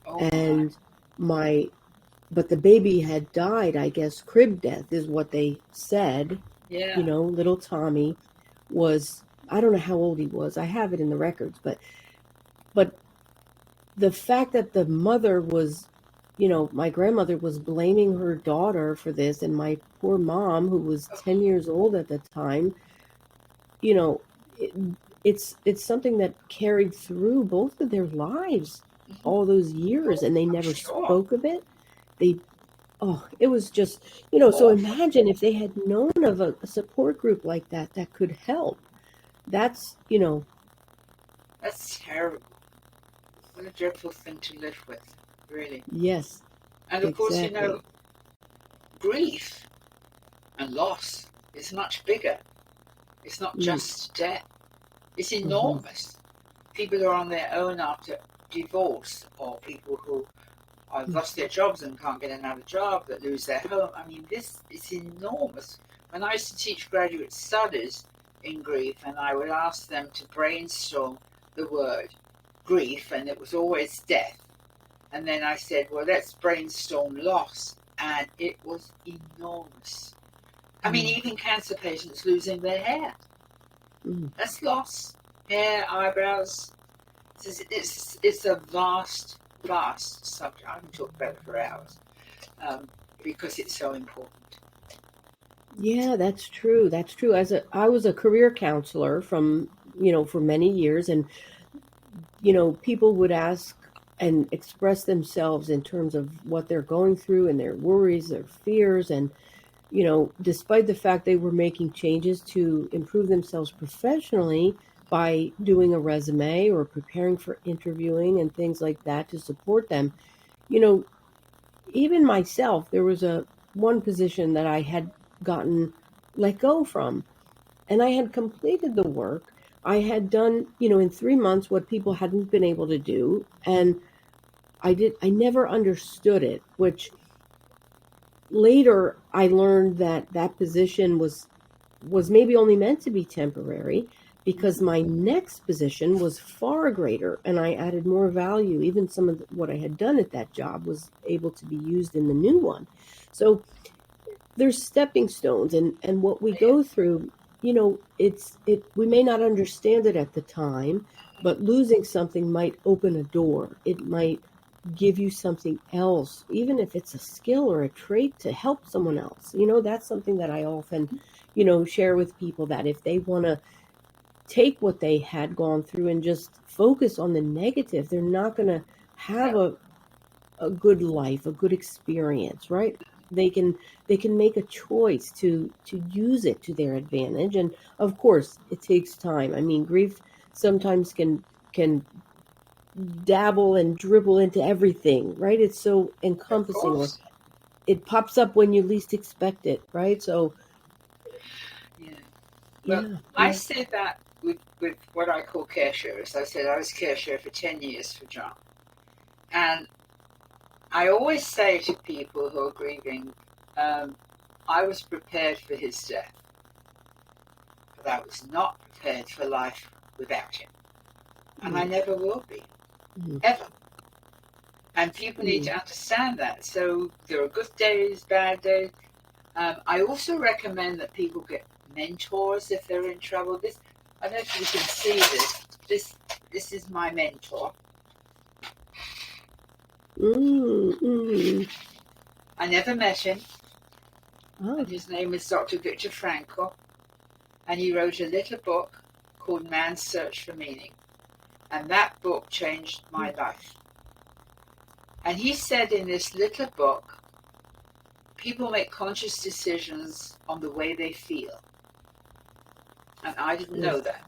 Oh my. and my but the baby had died, I guess, crib death is what they said. Yeah. Little Tommy was, I don't know how old he was. I have it in the records, but the fact that the mother was, my grandmother was blaming her daughter for this, and my poor mom, who was Oh, 10 years old at the time, you know, it, it's something that carried through both of their lives mhm. all those years, Oh, and they I'm never sure. spoke of it. They Oh, it was just, so imagine if they had known of a support group like that could help. That's, That's terrible. What a dreadful thing to live with, really. yes, And of course, exactly. grief and loss is much bigger. It's not just death. It's enormous. People who are on their own after divorce, or people who have lost their jobs and can't get another job, that lose their home. I mean, this is enormous. When I used to teach graduate studies in grief, and I would ask them to brainstorm the word grief, and it was always death. And then I said, well, let's brainstorm loss. And it was enormous. I mean, even cancer patients losing their hair. That's loss. Hair, eyebrows. It's a vast subject. I can talk about it for hours because it's so important. Yeah, that's true. That's true. I was a career counselor for many years, and people would ask and express themselves in terms of what they're going through and their worries, their fears, and despite the fact they were making changes to improve themselves professionally by doing a resume or preparing for interviewing and things like that to support them, even myself, there was one position that I had gotten let go from, and I had completed the work. I had done, in 3 months what people hadn't been able to do, and I never understood it, which later I learned that position was maybe only meant to be temporary, because my next position was far greater and I added more value. Even some of what I had done at that job was able to be used in the new one. So there's stepping stones, and what we go through, we may not understand it at the time, but losing something might open a door. It might give you something else, even if it's a skill or a trait to help someone else. That's something that I often, share with people, that if they want to take what they had gone through and just focus on the negative, they're not going to have a good life, a good experience, right? They can make a choice to use it to their advantage. And of course, it takes time. I mean, grief sometimes can dabble and dribble into everything, right? It's so Of encompassing, or course. it pops up when you least expect it, right? So Yeah. Well, yeah, I yeah. say that with what I call care sharers. I said I was care sharer for 10 years for John. And I always say to people who are grieving, I was prepared for his death, but I was not prepared for life without him. And I never will be, ever. And people need to understand that. So there are good days, bad days. I also recommend that people get mentors if they're in trouble. I don't know if you can see this. This is my mentor. I never met him. Oh. And his name is Dr. Viktor Frankl. And he wrote a little book called Man's Search for Meaning. And that book changed my life. And he said in this little book, people make conscious decisions on the way they feel. And I didn't know that.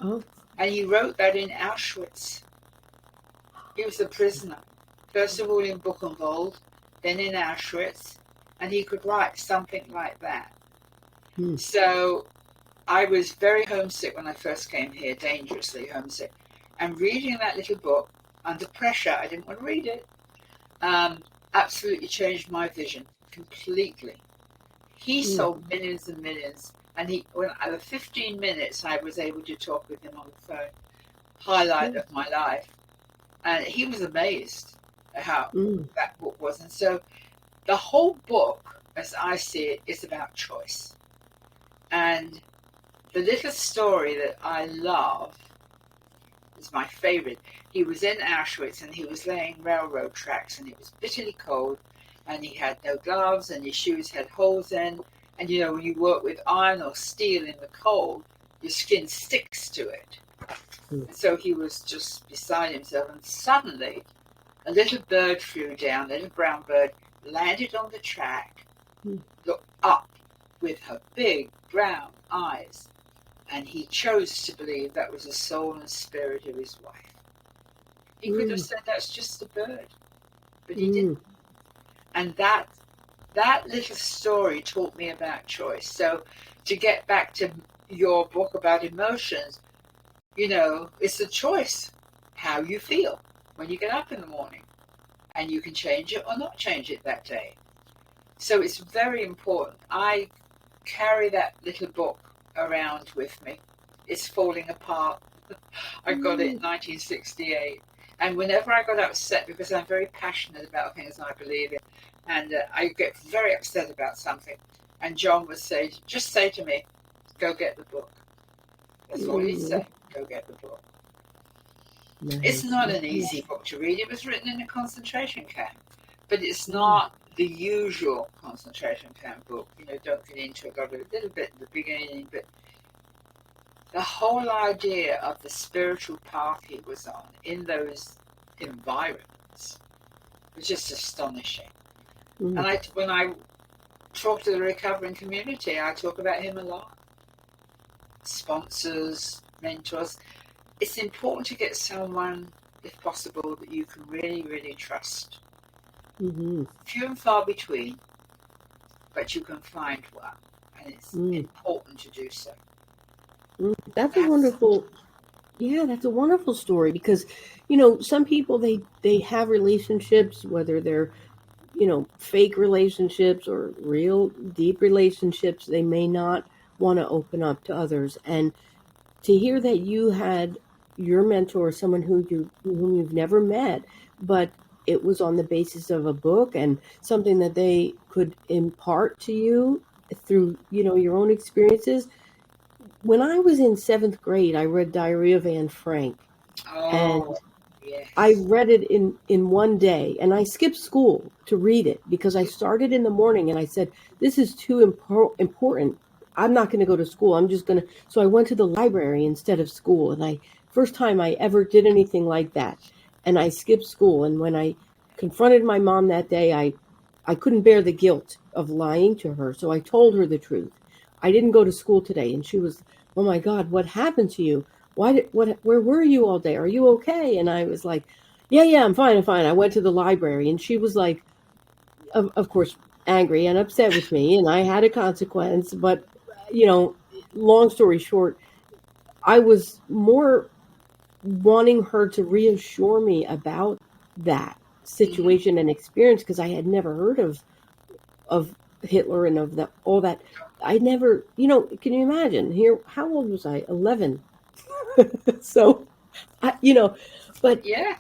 Oh. And he wrote that in Auschwitz. He was a prisoner. First of all in Buchenwald, then in Auschwitz. And he could write something like that. So I was very homesick when I first came here, dangerously homesick. And reading that little book, under pressure, I didn't want to read it, absolutely changed my vision completely. He sold millions and millions. And over 15 minutes, I was able to talk with him on the phone, highlight of my life. And he was amazed at how that book was. And so the whole book, as I see it, is about choice. And the little story that I love is my favorite. He was in Auschwitz and he was laying railroad tracks, and it was bitterly cold, and he had no gloves and his shoes had holes in. And when you work with iron or steel in the cold, your skin sticks to it. And so he was just beside himself, and suddenly a little bird flew down, a little brown bird, landed on the track, Mm. looked up with her big brown eyes, and he chose to believe that was the soul and spirit of his wife. He could have said that's just a bird, but he didn't. And that little story taught me about choice. So to get back to your book about emotions, it's a choice how you feel when you get up in the morning, and you can change it or not change it that day. So it's very important. I carry that little book around with me. It's falling apart. I got it in 1968. And whenever I got upset, because I'm very passionate about things I believe in, and I get very upset about something, and John would say, just say to me, go get the book. That's all he'd say, go get the book. Nice. It's not an easy book to read. It was written in a concentration camp, but it's not the usual concentration camp book. Don't get into it. Got a little bit at the beginning, but the whole idea of the spiritual path he was on in those environments was just astonishing. And when I talk to the recovering community, I talk about him a lot. Sponsors, mentors. It's important to get someone, if possible, that you can really, really trust. Few and far between, but you can find one, and it's important to do so. That's a wonderful story, because some people they have relationships, whether they're fake relationships or real deep relationships, they may not want to open up to others. And to hear that you had your mentor, someone whom you've never met, but it was on the basis of a book and something that they could impart to you through your own experiences. When I was in 7th grade, I read Diary of Anne Frank. And yes. I read it in one day, and I skipped school to read it because I started in the morning, and I said, this is too important. I'm not going to go to school. I'm just going to. So I went to the library instead of school. And first time I ever did anything like that. And I skipped school. And when I confronted my mom that day, I couldn't bear the guilt of lying to her. So I told her the truth. I didn't go to school today. And she was, oh my God, what happened to you? Where were you all day? Are you okay? And I was like, yeah, I'm fine. I went to the library. And she was like, of course, angry and upset with me. And I had a consequence. But, long story short, I was more wanting her to reassure me about that situation and experience, because I had never heard of Hitler and of all that. I never, can you imagine here? How old was I? 11. So, but yeah,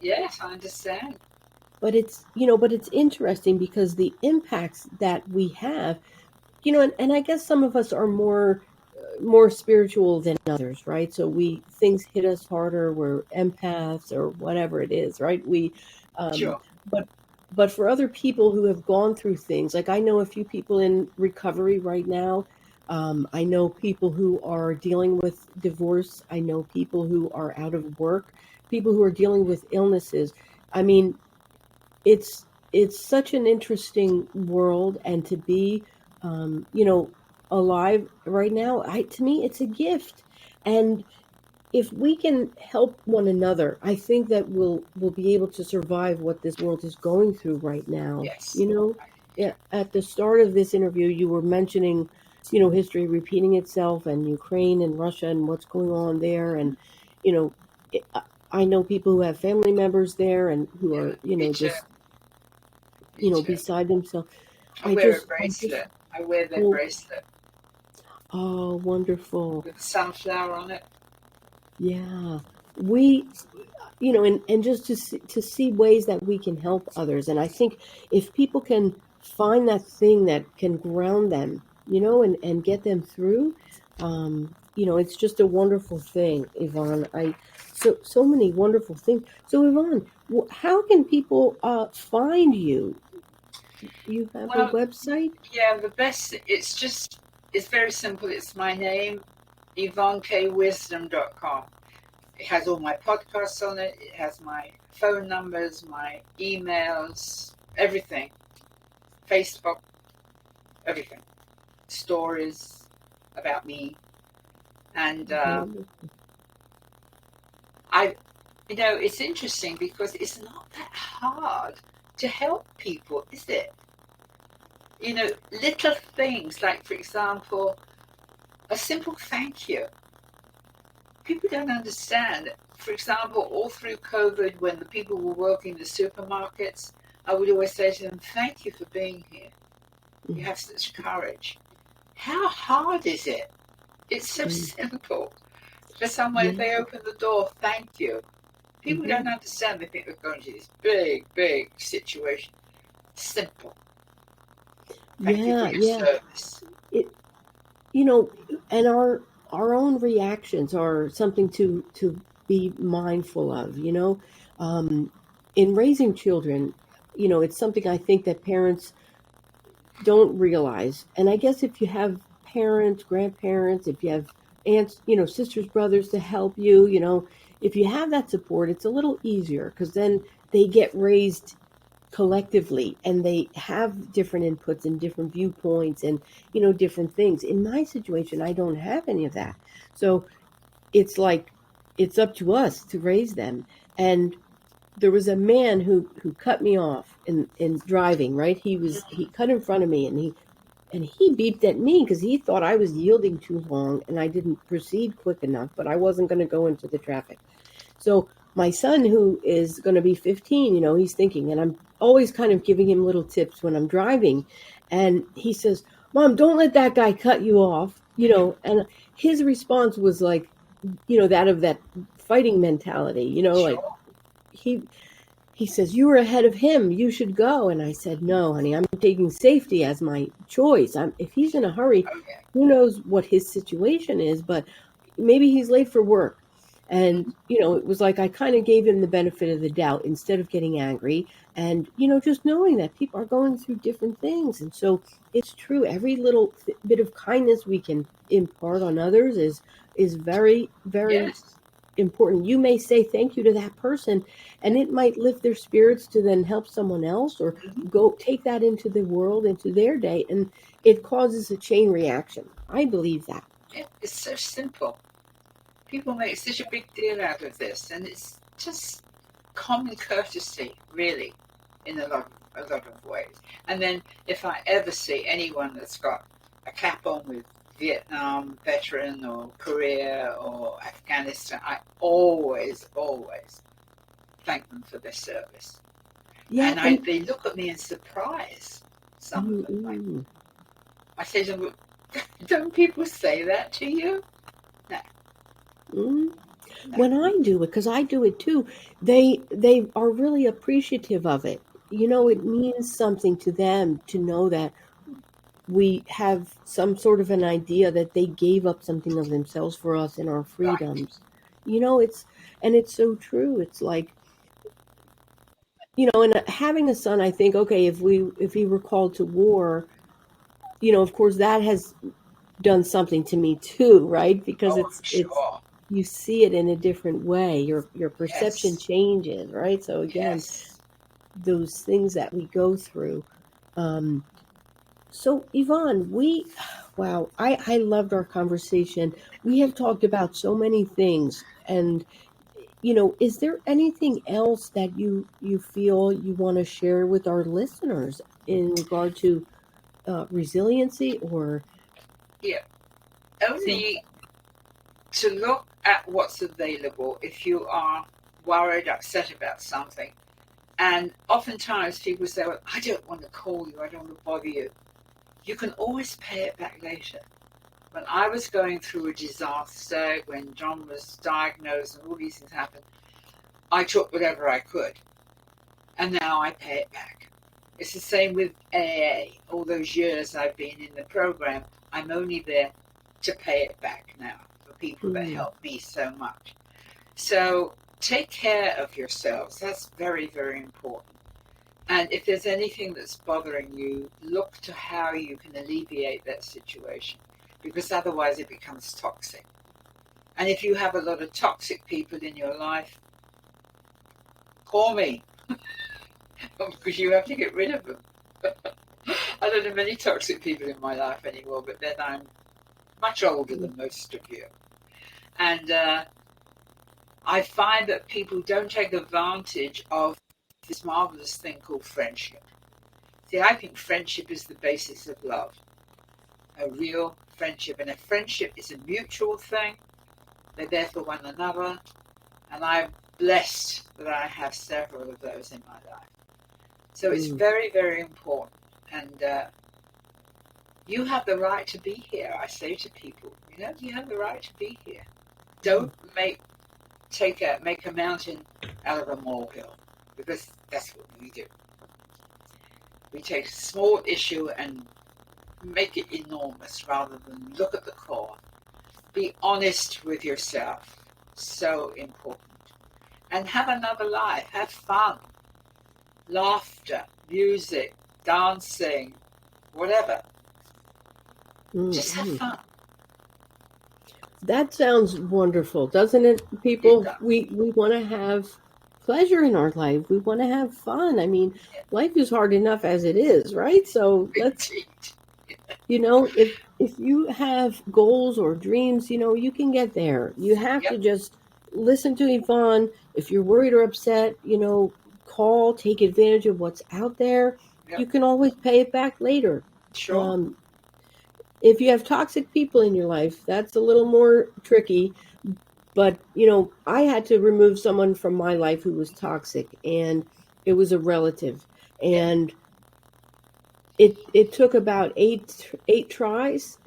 yes, I understand. But it's interesting because the impacts that we have, and I guess some of us are more spiritual than others, right? So things hit us harder. We're empaths or whatever it is, right? Sure. But for other people who have gone through things, like I know a few people in recovery right now. I know people who are dealing with divorce. I know people who are out of work, people who are dealing with illnesses. I mean, it's such an interesting world, and to be, alive right now, to me, it's a gift. And if we can help one another, I think that we'll be able to survive what this world is going through right now. Yes. At the start of this interview, you were mentioning, history repeating itself, and Ukraine and Russia and what's going on there. And, I know people who have family members there and who are, just, beside themselves. I wear a bracelet. I wear their bracelet. Oh, wonderful. With a sunflower on it. Yeah. We, and just to see ways that we can help others. And I think if people can find that thing that can ground them, and get them through, it's just a wonderful thing, Yvonne. So many wonderful things. So Yvonne, how can people find you? You have a website? Yeah, the best, it's very simple. It's my name, YvonneKayeWisdom.com. It has all my podcasts on it. It has my phone numbers, my emails, everything, Facebook, everything, stories about me. And it's interesting because it's not that hard to help people, is it? Little things like, for example, a simple thank you. People don't understand. For example, all through COVID, when the people were working in the supermarkets, I would always say to them, thank you for being here. You have such courage. How hard is it? It's so simple. For someone, if they open the door, thank you. People don't understand. They think they're going to this big, big situation. Simple. Thank you for your service. And our own reactions are something to be mindful of. In raising children, it's something I think that parents don't realize. And I guess if you have parents, grandparents, if you have aunts, sisters, brothers to help you, if you have that support, it's a little easier because then they get raised collectively and they have different inputs and different viewpoints and different things. In my situation, I don't have any of that, so it's like it's up to us to raise them. And there was a man who cut me off in driving, right? He cut in front of me, and he beeped at me because he thought I was yielding too long and I didn't proceed quick enough, but I wasn't going to go into the traffic. So my son, who is going to be 15, he's thinking, and I'm always kind of giving him little tips when I'm driving. And he says, Mom, don't let that guy cut you off, and his response was like, that of that fighting mentality, like Sure. he says, you were ahead of him, you should go. And I said, no, honey, I'm taking safety as my choice. If he's in a hurry, who knows what his situation is, but maybe he's late for work. And, it was like I kind of gave him the benefit of the doubt instead of getting angry. And, just knowing that people are going through different things. And so it's true. Every little bit of kindness we can impart on others is very, very important. You may say thank you to that person, and it might lift their spirits to then help someone else or go take that into the world, into their day. And it causes a chain reaction. I believe that. It's so simple. People make such a big deal out of this, and it's just common courtesy, really, in a lot of ways. And then if I ever see anyone that's got a cap on with Vietnam veteran or Korea or Afghanistan, I always thank them for their service. Yeah, and they look at me in surprise. Some of them. I say to them, don't people say that to you? No. When I do it, because I do it too, they are really appreciative of it. It means something to them to know that we have some sort of an idea that they gave up something of themselves for us in our freedoms. Right. It's so true. It's like, and having a son, I think, okay, if he were called to war, of course that has done something to me too, right? Because it's you see it in a different way. Your perception changes, right? So again, those things that we go through. So Yvonne, I loved our conversation. We have talked about so many things, and is there anything else that you feel you want to share with our listeners in regard to resiliency or? Yeah, only to look at what's available if you are worried, upset about something. And oftentimes people say, well, I don't want to call you, I don't want to bother you. You can always pay it back later. When I was going through a disaster, when John was diagnosed and all these things happened, I took whatever I could. And now I pay it back. It's the same with AA. All those years I've been in the program, I'm only there to pay it back now for people that help me so much. So take care of yourselves. That's very, very important. And if there's anything that's bothering you, look to how you can alleviate that situation, because otherwise it becomes toxic. And if you have a lot of toxic people in your life, call me. because you have to get rid of them. I don't have many toxic people in my life anymore, but then I'm much older than most of you. And I find that people don't take advantage of this marvelous thing called friendship. See, I think friendship is the basis of love. A real friendship. And a friendship is a mutual thing. They're there for one another. And I'm blessed that I have several of those in my life. So it's very, very important. And you have the right to be here. I say to people, you have the right to be here. Don't make a mountain out of a molehill, because that's what we do. We take a small issue and make it enormous rather than look at the core. Be honest with yourself. So important. And have another life. Have fun. Laughter, music, dancing, whatever. Just have fun. That sounds wonderful, doesn't it, people? We want to have pleasure in our life. We want to have fun. I mean, life is hard enough as it is, right? So let's, if you have goals or dreams, you can get there. You have to just listen to Yvonne. If you're worried or upset, call, take advantage of what's out there. You can always pay it back later. Sure. If you have toxic people in your life, that's a little more tricky. But, I had to remove someone from my life who was toxic, and it was a relative. And it took about eight tries,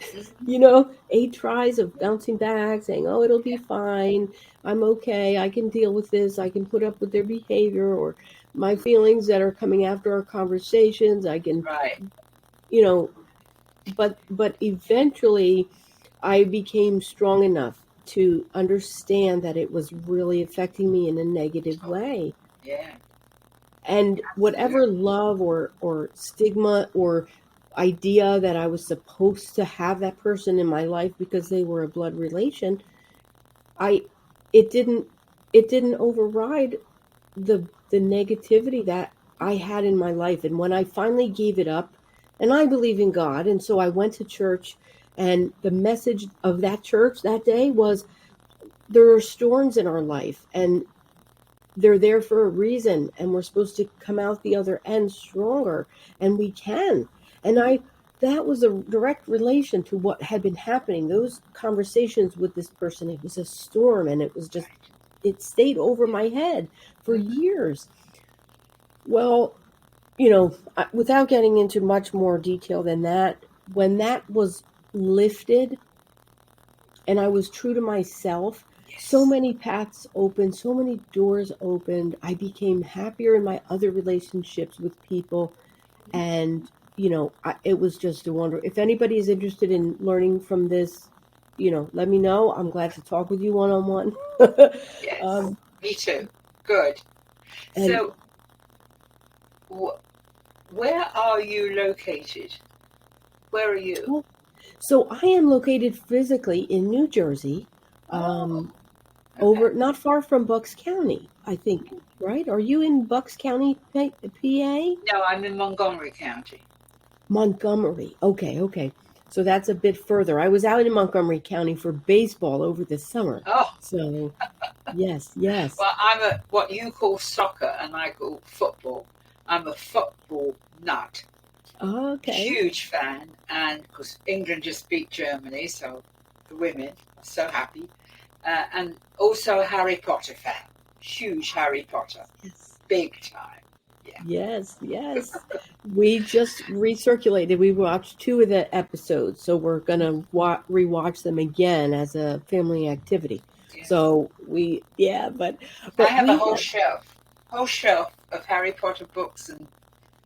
8 tries of bouncing back, saying, oh, it'll be fine. I'm okay. I can deal with this. I can put up with their behavior or my feelings that are coming after our conversations. I can, but eventually I became strong enough to understand that it was really affecting me in a negative way. Yeah. And whatever love or stigma or idea that I was supposed to have that person in my life because they were a blood relation, it didn't override the negativity that I had in my life. And when I finally gave it up, and I believe in God, and so I went to church, and the message of that church that day was, there are storms in our life, and they're there for a reason, and we're supposed to come out the other end stronger, and we can. And that was a direct relation to what had been happening. Those conversations with this person, it was a storm, and it was just, it stayed over my head for years. Well, without getting into much more detail than that, when that was lifted and I was true to myself, so many paths opened, so many doors opened. I became happier in my other relationships with people. And, it was just a wonder. If anybody is interested in learning from this, let me know. I'm glad to talk with you one-on-one. Yes, me too. Good. So, where are you located? Where are you? So I am located physically in New Jersey, over not far from Bucks County, I think, right? Are you in Bucks County, PA? No, I'm in Montgomery County. Montgomery. Okay. So that's a bit further. I was out in Montgomery County for baseball over the summer. Oh. So, yes. Well, I'm what you call soccer and I call football. I'm a football nut. Okay. Huge fan, and because England just beat Germany, so the women are so happy. And also a Harry Potter fan. Huge Harry Potter. Yes. Big time. Yeah. Yes. We just recirculated. We watched 2 of the episodes, so we're going to rewatch them again as a family activity. Yes. So but I have a whole shelf of Harry Potter books and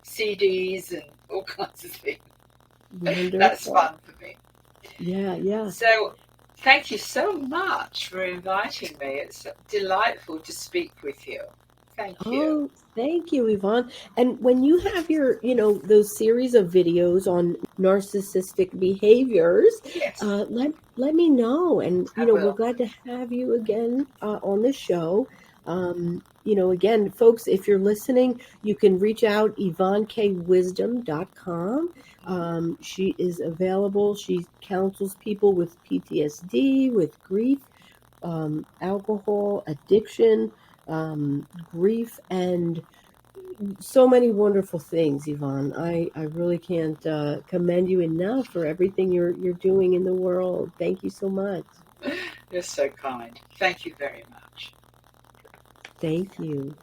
CDs and all kinds of things. Wonderful. That's fun for me. Yeah. So thank you so much for inviting me. It's delightful to speak with you. Thank you. Oh, thank you, Yvonne. And when you have your, those series of videos on narcissistic behaviors, yes. Let me know. And, we're glad to have you again on the show. Again, folks, if you're listening, you can reach out, YvonneKayeWisdom.com. She is available. She counsels people with PTSD, with grief, alcohol, addiction, grief, and so many wonderful things, Yvonne. I really can't commend you enough for everything you're doing in the world. Thank you so much. You're so kind. Thank you very much. Thank you.